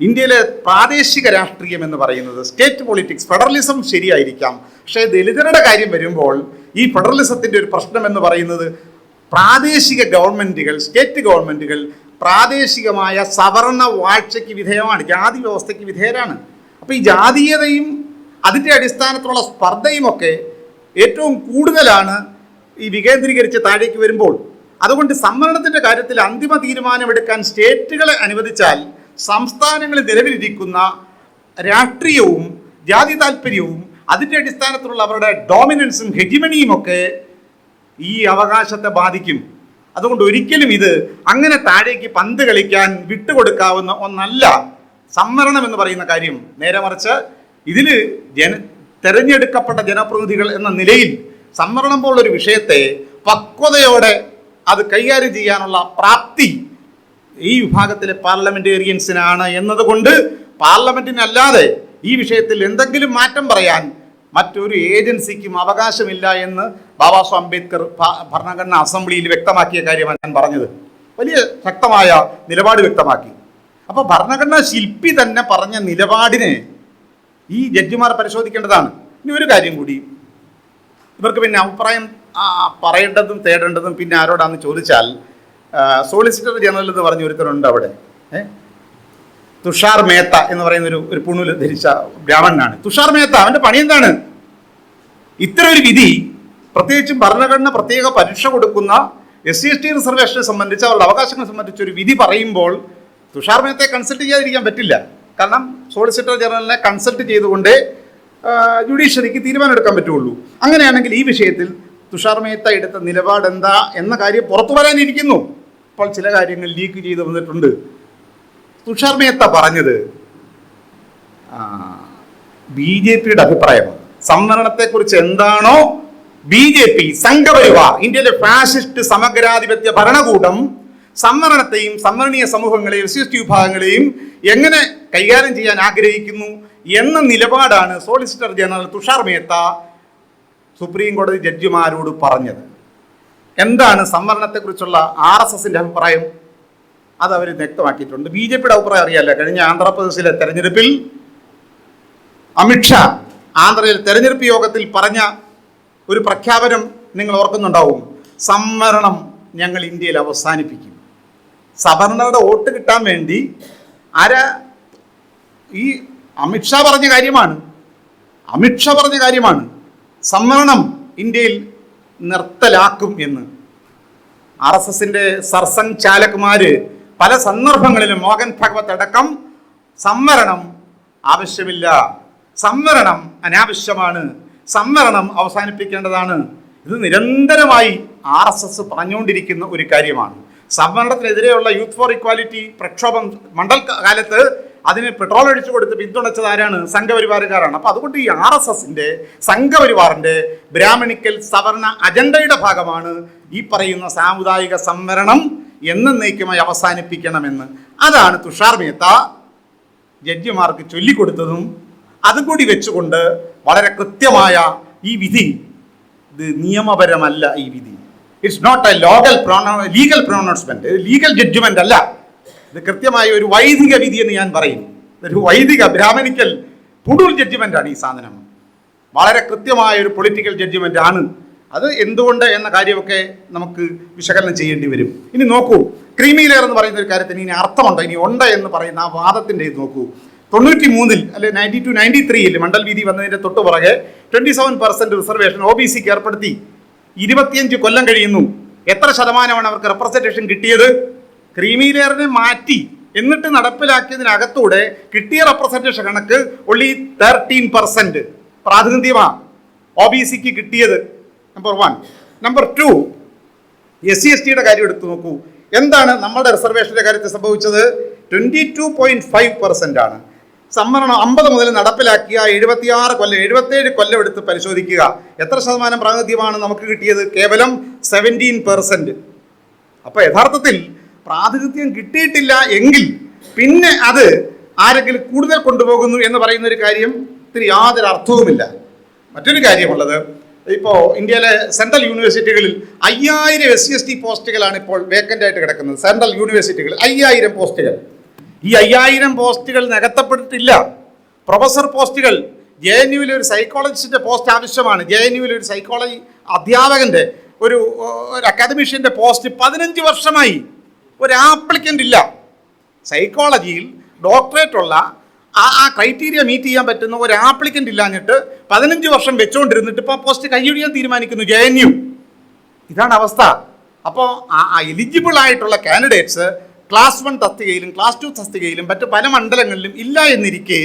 ഇന്ത്യയിലെ പ്രാദേശിക രാഷ്ട്രീയം എന്ന് പറയുന്നത് സ്റ്റേറ്റ് പൊളിറ്റിക്സ്, ഫെഡറലിസം ശരിയായിരിക്കാം, പക്ഷേ ദലിതരുടെ കാര്യം വരുമ്പോൾ ഈ ഫെഡറലിസത്തിൻ്റെ ഒരു പ്രശ്നം എന്ന് പറയുന്നത് പ്രാദേശിക ഗവൺമെൻറ്റുകൾ, സ്റ്റേറ്റ് ഗവൺമെൻറ്റുകൾ പ്രാദേശികമായ സവർണ വാഴ്ചയ്ക്ക് വിധേയമാണ്, ജാതി വ്യവസ്ഥയ്ക്ക് വിധേയരാണ്. അപ്പോൾ ഈ ജാതീയതയും അതിൻ്റെ അടിസ്ഥാനത്തിലുള്ള സ്പർദ്ധയുമൊക്കെ ഏറ്റവും കൂടുതലാണ് ഈ വികേന്ദ്രീകരിച്ച് താഴേക്ക് വരുമ്പോൾ. അതുകൊണ്ട് സംവരണത്തിൻ്റെ കാര്യത്തിൽ അന്തിമ തീരുമാനമെടുക്കാൻ സ്റ്റേറ്റുകളെ അനുവദിച്ചാൽ സംസ്ഥാനങ്ങളിൽ നിലവിലിരിക്കുന്ന രാഷ്ട്രീയവും ജാതി താല്പര്യവും അതിൻ്റെ അടിസ്ഥാനത്തിലുള്ള അവരുടെ ഡോമിനൻസും ഹെജിമണിയും ഒക്കെ ഈ അവകാശത്തെ ബാധിക്കും. അതുകൊണ്ട് ഒരിക്കലും ഇത് അങ്ങനെ താഴേക്ക് പന്ത് കളിക്കാൻ വിട്ടുകൊടുക്കാവുന്ന ഒന്നല്ല സംവരണം എന്ന് പറയുന്ന കാര്യം. നേരെ മറിച്ച് ഇതിൽ തെരഞ്ഞെടുക്കപ്പെട്ട ജനപ്രതിനിധികൾ എന്ന നിലയിൽ സംവരണം പോലുള്ളൊരു വിഷയത്തെ പക്വതയോടെ അത് കൈകാര്യം ചെയ്യാനുള്ള പ്രാപ്തി ഈ വിഭാഗത്തിലെ പാർലമെന്റേറിയൻസിനാണ് എന്നതുകൊണ്ട് പാർലമെന്റിനല്ലാതെ ഈ വിഷയത്തിൽ എന്തെങ്കിലും മാറ്റം പറയാൻ മറ്റൊരു ഏജൻസിക്കും അവകാശമില്ല എന്ന് ബാബാ സാഹേബ് അംബേദ്കർ ഭരണഘടനാ അസംബ്ലിയിൽ വ്യക്തമാക്കിയ കാര്യമാണ് ഞാൻ പറഞ്ഞത്. വലിയ ശക്തമായ നിലപാട് വ്യക്തമാക്കി. അപ്പോൾ ഭരണഘടനാ ശില്പി തന്നെ പറഞ്ഞ നിലപാടിനെ ഈ ജഡ്ജിമാർ പരിശോധിക്കേണ്ടതാണ്. ഇനി ഒരു കാര്യം കൂടി, ഇവർക്ക് പിന്നെ അഭിപ്രായം പറയേണ്ടതും തേടേണ്ടതും പിന്നെ ആരോടാന്ന് ചോദിച്ചാൽ, സോളിസിറ്റർ ജനറൽ എന്ന് പറഞ്ഞ ഒരുത്തരുണ്ട് അവിടെ, തുഷാർ മേത്ത എന്ന് പറയുന്ന ഒരു പുണുൽ ധരിച്ച ബ്രാഹ്മണനാണ് തുഷാർ മേത്ത. അവൻ്റെ പണി എന്താണ്? ഇത്തരം ഒരു വിധി, പ്രത്യേകിച്ചും ഭരണഘടന പ്രത്യേക പരീക്ഷ കൊടുക്കുന്ന SC/ST റിസർവേഷനെ സംബന്ധിച്ച്, അവരുടെ അവകാശങ്ങളെ സംബന്ധിച്ച് ഒരു വിധി പറയുമ്പോൾ തുഷാർ മേത്തയെ കൺസൾട്ട് ചെയ്യാതിരിക്കാൻ പറ്റില്ല. കാരണം സോളിസിറ്റർ ജനറലിനെ കൺസൾട്ട് ചെയ്തുകൊണ്ട് ജുഡീഷ്യറിക്ക് തീരുമാനമെടുക്കാൻ പറ്റുള്ളൂ. അങ്ങനെയാണെങ്കിൽ ഈ വിഷയത്തിൽ തുഷാർ മേത്ത എടുത്ത നിലപാട് എന്താ എന്ന കാര്യം പുറത്തു വരാനിരിക്കുന്നു. ഇപ്പോൾ ചില കാര്യങ്ങൾ ലീക്ക് ചെയ്ത് വന്നിട്ടുണ്ട്. തുഷാർ മേത്ത പറഞ്ഞത് BJPയുടെ അഭിപ്രായമാണ്. സംവരണത്തെക്കുറിച്ച് എന്താണോ BJP, സംഘപരിവാർ, ഇന്ത്യയിലെ ഫാസിസ്റ്റ് സമഗ്രാധിപത്യ ഭരണകൂടം സംവരണത്തെയും സംവരണീയ സമൂഹങ്ങളെയും SC/ST വിഭാഗങ്ങളെയും എങ്ങനെ കൈകാര്യം ചെയ്യാൻ ആഗ്രഹിക്കുന്നു എന്ന നിലപാടാണ് solicitor general Tushar Mehta supreme കോടതി ജഡ്ജിമാരോട് പറഞ്ഞത്. എന്താണ് സംവരണത്തെക്കുറിച്ചുള്ള RSSന്റെ അഭിപ്രായം? അത് അവർ വ്യക്തമാക്കിയിട്ടുണ്ട്. BJPയുടെ അഭിപ്രായം അറിയാമല്ലോ. കഴിഞ്ഞ ആന്ധ്രാപ്രദേശിലെ തെരഞ്ഞെടുപ്പിൽ അമിത്ഷാ ആന്ധ്രയിൽ തെരഞ്ഞെടുപ്പ് യോഗത്തിൽ പറഞ്ഞ ഒരു പ്രഖ്യാപനം നിങ്ങൾ ഓർക്കുന്നുണ്ടാവും. സംവരണം ഞങ്ങൾ ഇന്ത്യയിൽ അവസാനിപ്പിക്കും. സവർണറുടെ വോട്ട് കിട്ടാൻ വേണ്ടി ഈ അമിത്ഷാ പറഞ്ഞ കാര്യമാണ് സംവരണം ഇന്ത്യയിൽ നിർത്തലാക്കും എന്ന്. RSSന്റെ സർസംഘ് ചാലക്മാര് പല സന്ദർഭങ്ങളിലും, മോഹൻ ഭഗവത് അടക്കം, സംവരണം ആവശ്യമില്ല, സംവരണം അനാവശ്യമാണ്, സംവരണം അവസാനിപ്പിക്കേണ്ടതാണ്, ഇത് നിരന്തരമായി RSS പറഞ്ഞുകൊണ്ടിരിക്കുന്ന ഒരു കാര്യമാണ്. സംവരണത്തിനെതിരെയുള്ള യൂത്ത് ഫോർ ഇക്വാലിറ്റി പ്രക്ഷോഭം മണ്ഡൽ കാലത്ത് അതിന് പെട്രോൾ അടിച്ചു കൊടുത്ത് പിന്തുണച്ചത് ആരാണ്? സംഘപരിവാറുകാരാണ്. അപ്പോൾ അതുകൊണ്ട് ഈ RSSന്റെ സംഘപരിവാറിൻ്റെ ബ്രാഹ്മണിക്കൽ സവർണ അജണ്ടയുടെ ഭാഗമാണ് ഈ പറയുന്ന സാമുദായിക സംവരണം എന്നേക്കുമായി അവസാനിപ്പിക്കണമെന്ന്. അതാണ് തുഷാർ മേത്ത ജഡ്ജിമാർക്ക് ചൊല്ലിക്കൊടുത്തതും. അതുകൂടി വെച്ചുകൊണ്ട് വളരെ കൃത്യമായ ഈ വിധി, ഇത് നിയമപരമല്ല. ഈ വിധി it's not a legal pronouncement, legal judgement അല്ല. ഇത് കൃത്യമായ ഒരു വൈദിക വിധി എന്ന് ഞാൻ പറയും. ഒരു വൈദിക ബ്രാഹ്മണിക്കൽ പുടൂൽ ജഡ്ജ്മെന്റാണ് ഈ സാധനം. വളരെ കൃത്യമായ ഒരു പൊളിറ്റിക്കൽ ജഡ്ജ്മെന്റ് ആണ്. അത് എന്തുകൊണ്ട് എന്ന കാര്യമൊക്കെ നമുക്ക് വിശകലനം ചെയ്യേണ്ടി വരും. ഇനി നോക്കൂ, ക്രീമി ലെയർ എന്ന് പറയുന്ന ഒരു കാര്യത്തിന് ഇനി അർത്ഥമുണ്ടോ, ഇനി ഉണ്ട് എന്ന് പറയുന്ന ആ വാദത്തിൻ്റെ ഇത് നോക്കൂ. 93 അല്ലെ 92-93 മണ്ഡൽ വിധി വന്നതിൻ്റെ തൊട്ട് പുറകെ 27% റിസർവേഷൻ OBCക്ക് ഏർപ്പെടുത്തി. 25 കൊല്ലം കഴിയുന്നു. എത്ര ശതമാനമാണ് അവർക്ക് റെപ്രസെന്റേഷൻ കിട്ടിയത്? ക്രീമി ലെയറിനെ മാറ്റി എന്നിട്ട് നടപ്പിലാക്കിയതിനകത്തൂടെ കിട്ടിയ റെപ്രസെന്റേഷൻ കണക്ക് only 13% പ്രാതിനിധ്യമാണ് OBCക്ക് കിട്ടിയത്. നമ്പർ 1. നമ്പർ 2, SC/STയുടെ കാര്യം എടുത്തു നോക്കൂ. എന്താണ് നമ്മുടെ റിസർവേഷൻ്റെ കാര്യത്തിൽ സംഭവിച്ചത്? 22.5% ആണ്. സംവരണം 50 മുതൽ നടപ്പിലാക്കിയ 77 കൊല്ലം എടുത്ത് പരിശോധിക്കുക. എത്ര ശതമാനം പ്രാതിനിധ്യമാണ് നമുക്ക് കിട്ടിയത്? കേവലം 17%. അപ്പോൾ യഥാർത്ഥത്തിൽ പ്രാതിനിധ്യം കിട്ടിയിട്ടില്ല എങ്കിൽ പിന്നെ അത് ആരെങ്കിലും കൂടുതൽ കൊണ്ടുപോകുന്നു എന്ന് പറയുന്ന ഒരു കാര്യത്തിന് യാതൊരു അർത്ഥവുമില്ല. മറ്റൊരു കാര്യമുള്ളത്, ഇപ്പോൾ ഇന്ത്യയിലെ സെൻട്രൽ യൂണിവേഴ്സിറ്റികളിൽ 5000 SC/ST പോസ്റ്റുകളാണ് ഇപ്പോൾ വേക്കൻ്റ് ആയിട്ട് കിടക്കുന്നത്. സെൻട്രൽ യൂണിവേഴ്സിറ്റികളിൽ 5000 പോസ്റ്റുകൾ. ഈ 5000 പോസ്റ്റുകൾ നികത്തപ്പെട്ടിട്ടില്ല. പ്രൊഫസർ പോസ്റ്റുകൾ, JNUവിലെ ഒരു സൈക്കോളജിസ്റ്റിൻ്റെ പോസ്റ്റ് ആവശ്യമാണ്. JNUവിലെ ഒരു സൈക്കോളജി അധ്യാപകൻ്റെ ഒരു അക്കാദമിഷ്യൻ്റെ പോസ്റ്റ് 15 വർഷമായി ഒരു ആപ്ലിക്കൻ്റ് ഇല്ല. സൈക്കോളജിയിൽ ഡോക്ടറേറ്റ് ഉള്ള ആ ക്രൈറ്റീരിയ മീറ്റ് ചെയ്യാൻ പറ്റുന്ന ഒരു ആപ്ലിക്കൻ്റ് ഇല്ലാഞ്ഞിട്ട് 15 വർഷം വെച്ചുകൊണ്ടിരുന്നിട്ട് ഇപ്പോൾ പോസ്റ്റ് കൈയൊഴിയാൻ തീരുമാനിക്കുന്നു JNU. ഇതാണ് അവസ്ഥ. അപ്പോൾ ആ എലിജിബിൾ ആയിട്ടുള്ള കാൻഡിഡേറ്റ്സ് ക്ലാസ് 1 തസ്തികയിലും ക്ലാസ് 2 തസ്തികയിലും മറ്റ് പല മണ്ഡലങ്ങളിലും ഇല്ല എന്നിരിക്കെ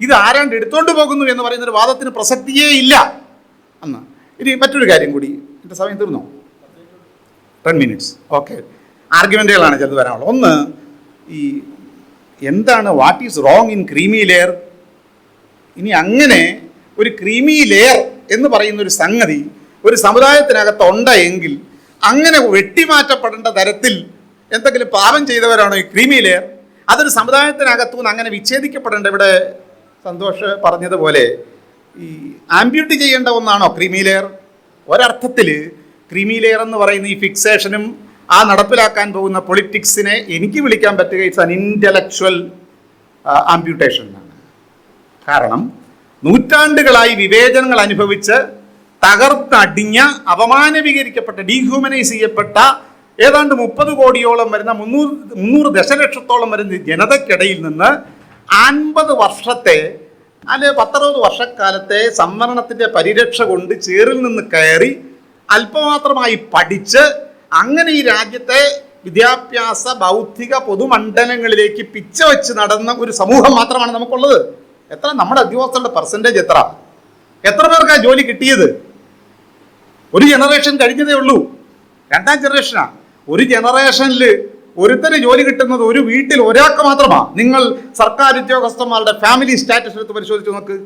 ഇത് ആരാണ്ട് എടുത്തോണ്ട് പോകുന്നു എന്ന് പറയുന്നൊരു വാദത്തിന് പ്രസക്തിയേ ഇല്ല എന്ന്. ഇനി മറ്റൊരു കാര്യം കൂടി, എൻ്റെ സമയം തീർന്നോ? 10 minutes. ഓക്കെ, ആർഗ്യുമെൻറ്റുകളാണ് ചിലത് വരാനുള്ളത്. ഒന്ന്, ഈ എന്താണ് what is wrong in creamy layer? ഇനി അങ്ങനെ ഒരു ക്രീമി ലെയർ എന്ന് പറയുന്ന ഒരു സംഗതി ഒരു സമുദായത്തിനകത്ത് ഉണ്ടെങ്കിൽ അങ്ങനെ വെട്ടിമാറ്റപ്പെടേണ്ട തരത്തിൽ എന്തെങ്കിലും പാപം ചെയ്തവരാണോ ഈ ക്രീമി ലെയർ? അതൊരു സമുദായത്തിനകത്തു നിന്ന് അങ്ങനെ വിച്ഛേദിക്കപ്പെടേണ്ട, ഇവിടെ സന്തോഷ് പറഞ്ഞതുപോലെ ഈ ആംബ്യൂട്ടി ചെയ്യേണ്ട ഒന്നാണോ ക്രീമി ലെയർ? ഒരർത്ഥത്തിൽ ക്രീമി ലെയർ എന്ന് പറയുന്ന ഈ ഫിക്സേഷനും ആ നടപ്പിലാക്കാൻ പോകുന്ന പൊളിറ്റിക്സിനെ എനിക്ക് വിളിക്കാൻ പറ്റുക ഇറ്റ്സ് അൻ ഇൻ്റലക്ച്വൽ ആംബ്യൂട്ടേഷൻ എന്നാണ്. കാരണം നൂറ്റാണ്ടുകളായി വിവേചനങ്ങൾ അനുഭവിച്ച് തകർത്തടിഞ്ഞ, അപമാനവീകരിക്കപ്പെട്ട, ഡീഹ്യൂമനൈസ് ചെയ്യപ്പെട്ട ഏതാണ്ട് 30 കോടിയോളം വരുന്ന 300 ദശലക്ഷത്തോളം വരുന്ന ജനതയ്ക്കിടയിൽ നിന്ന് 50 വർഷത്തെ അല്ലെ 10-60 വർഷക്കാലത്തെ സംവരണത്തിൻ്റെ പരിരക്ഷ കൊണ്ട് ചേറിൽ നിന്ന് കയറി അല്പമാത്രമായി പഠിച്ച് അങ്ങനെ ഈ രാജ്യത്തെ വിദ്യാഭ്യാസ ബൗദ്ധിക പൊതുമണ്ഡലങ്ങളിലേക്ക് പിച്ച വെച്ച് നടന്ന ഒരു സമൂഹം മാത്രമാണ് നമുക്കുള്ളത്. എത്ര നമ്മുടെ ഉദ്യോഗസ്ഥരുടെ പെർസെൻറ്റേജ് എത്ര പേർക്ക് ആ ജോലി കിട്ടിയത്? ഒരു ജനറേഷൻ കഴിഞ്ഞതേ ഉള്ളൂ, 2ാം ജനറേഷനാണ്. ഒരു ജനറേഷനിൽ ഒരുത്തന് ജോലി കിട്ടുന്നത് ഒരു വീട്ടിൽ ഒരാൾക്ക് മാത്രമാണ്. നിങ്ങൾ സർക്കാർ ഉദ്യോഗസ്ഥന്മാരുടെ ഫാമിലി സ്റ്റാറ്റസ് എടുത്ത് പരിശോധിച്ച് നോക്ക്.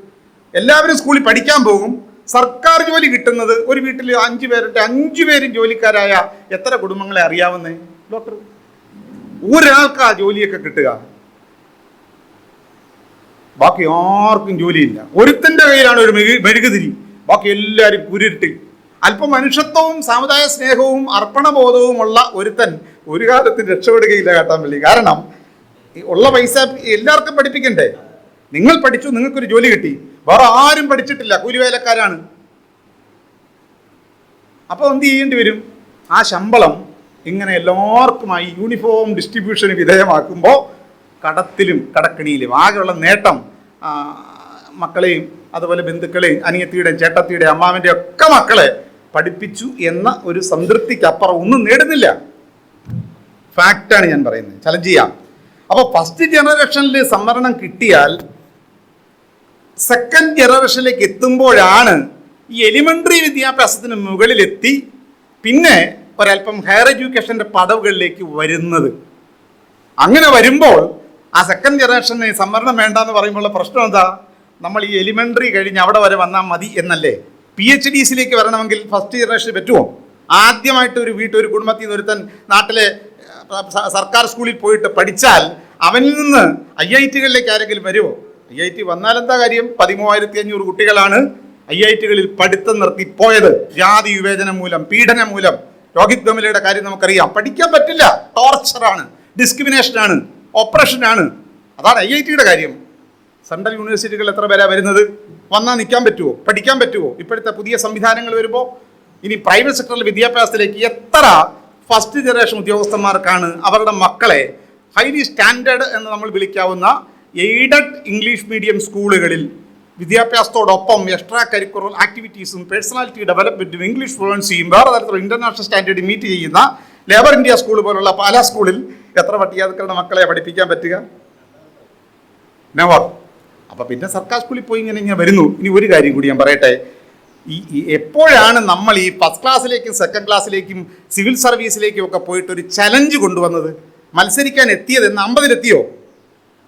എല്ലാവരും സ്കൂളിൽ പഠിക്കാൻ പോകും. സർക്കാർ ജോലി കിട്ടുന്നത് ഒരു വീട്ടിൽ 5 പേരുണ്ട്. 5 പേരും ജോലിക്കാരായ എത്ര കുടുംബങ്ങളെ അറിയാവുന്നേ? ഡോക്ടർ, ഒരാൾക്ക് ആ ജോലിയൊക്കെ കിട്ടുക, ബാക്കി ആർക്കും ജോലിയില്ല. ഒരുത്തൻ്റെ കയ്യിലാണ് ഒരു മെഴുകുതിരി, ബാക്കി എല്ലാവരും കുരുട്ടിൽ. അല്പം മനുഷ്യത്വവും സമുദായ സ്നേഹവും അർപ്പണബോധവുമുള്ള ഒരുത്തൻ ഒരു കാലത്ത് രക്ഷപ്പെടുകയില്ല കാട്ടാൻ വേണ്ടി. കാരണം ഉള്ള പൈസ എല്ലാവർക്കും പഠിപ്പിക്കണ്ടേ? നിങ്ങൾ പഠിച്ചു, നിങ്ങൾക്കൊരു ജോലി കിട്ടി, വേറെ ആരും പഠിച്ചിട്ടില്ല, കൂലിവേലക്കാരാണ്. അപ്പോൾ എന്ത് ചെയ്യേണ്ടി വരും? ആ ശമ്പളം ഇങ്ങനെ എല്ലാവർക്കുമായി യൂണിഫോം ഡിസ്ട്രിബ്യൂഷന് വിധേയമാക്കുമ്പോൾ കടത്തിലും കടക്കണിയിലും ആകെയുള്ള നേട്ടം മക്കളെയും അതുപോലെ ബന്ധുക്കളെയും അനിയത്തിയുടെയും ചേട്ടത്തിയുടെയും അമ്മാവൻ്റെ ഒക്കെ മക്കളെ പഠിപ്പിച്ചു എന്ന ഒരു സംതൃപ്തിക്കപ്പുറം ഒന്നും നേടുന്നില്ല. ഫാക്റ്റാണ് ഞാൻ പറയുന്നത്, ചലഞ്ച് ചെയ്യാം. അപ്പോൾ ഫസ്റ്റ് ജനറേഷനിൽ സംവരണം കിട്ടിയാൽ സെക്കൻഡ് ജനറേഷനിലേക്ക് എത്തുമ്പോഴാണ് ഈ എലിമെൻ്ററി വിദ്യാഭ്യാസത്തിന് മുകളിലെത്തി പിന്നെ ഒരല്പം ഹയർ എഡ്യൂക്കേഷൻ്റെ പദവുകളിലേക്ക് വരുന്നത്. അങ്ങനെ വരുമ്പോൾ ആ സെക്കൻഡ് ജനറേഷന് സംവരണം വേണ്ടെന്ന് പറയുമ്പോഴുള്ള പ്രശ്നം എന്താ? നമ്മൾ ഈ എലിമെൻ്ററി കഴിഞ്ഞ് അവിടെ വരെ വന്നാൽ മതി എന്നല്ലേ? PhDസിലേക്ക് വരണമെങ്കിൽ ഫസ്റ്റ് ജനറേഷന് പറ്റുമോ? ആദ്യമായിട്ട് ഒരു കുടുംബത്തിൽ നിന്ന് ഒരുത്തൻ നാട്ടിലെ സർക്കാർ സ്കൂളിൽ പോയിട്ട് പഠിച്ചാൽ അവനിൽ നിന്ന് IITകളിലേക്ക് ആരെങ്കിലും വരുമോ? IIT വന്നാൽ എന്താ കാര്യം? 13,500 കുട്ടികളാണ് IITകളിൽ പഠിത്തം നിർത്തി പോയത്. ജാതി വിവേചനം മൂലം, പീഡനം മൂലം. രോഹിത് ഗമലയുടെ കാര്യം നമുക്കറിയാം. പഠിക്കാൻ പറ്റില്ല, ടോർച്ചറാണ്, ഡിസ്ക്രിമിനേഷനാണ്, ഓപ്പറേഷനാണ്. അതാണ് IITയുടെ കാര്യം. സെൻട്രൽ യൂണിവേഴ്സിറ്റികൾ എത്ര പേരാ വരുന്നത്? വന്നാൽ നിൽക്കാൻ പറ്റുമോ? പഠിക്കാൻ പറ്റുമോ? ഇപ്പോഴത്തെ പുതിയ സംവിധാനങ്ങൾ വരുമ്പോൾ ഇനി പ്രൈവറ്റ് സെക്ടറിൽ വിദ്യാഭ്യാസത്തിലേക്ക് എത്ര ഫസ്റ്റ് ജനറേഷൻ ഉദ്യോഗസ്ഥന്മാർക്കാണ് അവരുടെ മക്കളെ ഹൈലി സ്റ്റാൻഡേർഡ് എന്ന് നമ്മൾ വിളിക്കാവുന്ന എയ്ഡഡ് ഇംഗ്ലീഷ് മീഡിയം സ്കൂളുകളിൽ വിദ്യാഭ്യാസത്തോടൊപ്പം എക്സ്ട്രാ കരിക്കുലർ ആക്ടിവിറ്റീസും പേഴ്സണാലിറ്റി ഡെവലപ്മെൻറ്റും ഇംഗ്ലീഷ് ഫ്ലുവൻസിയും വേറെ തരത്തിലുള്ള ഇൻ്റർനാഷണൽ സ്റ്റാൻഡേർഡ് മീറ്റ് ചെയ്യുന്ന ലേബർ ഇന്ത്യ സ്കൂൾ പോലുള്ള പല സ്കൂളിൽ എത്ര പട്ടികജാതിക്കാരുടെ മക്കളെ പഠിപ്പിക്കാൻ പറ്റുക? നെവർ. അപ്പോൾ പിന്നെ സർക്കാർ സ്കൂളിൽ പോയി ഇങ്ങനെ വരുന്നു. ഇനി ഒരു കാര്യം കൂടി ഞാൻ പറയട്ടെ. ഈ എപ്പോഴാണ് നമ്മൾ ഈ ഫസ്റ്റ് ക്ലാസ്സിലേക്കും സെക്കൻഡ് ക്ലാസ്സിലേക്കും സിവിൽ സർവീസിലേക്കും ഒക്കെ പോയിട്ട് ഒരു ചലഞ്ച് കൊണ്ടുവന്നത്? മത്സരിക്കാൻ എത്തിയത് എന്ന് 50-ലെത്തിയോ?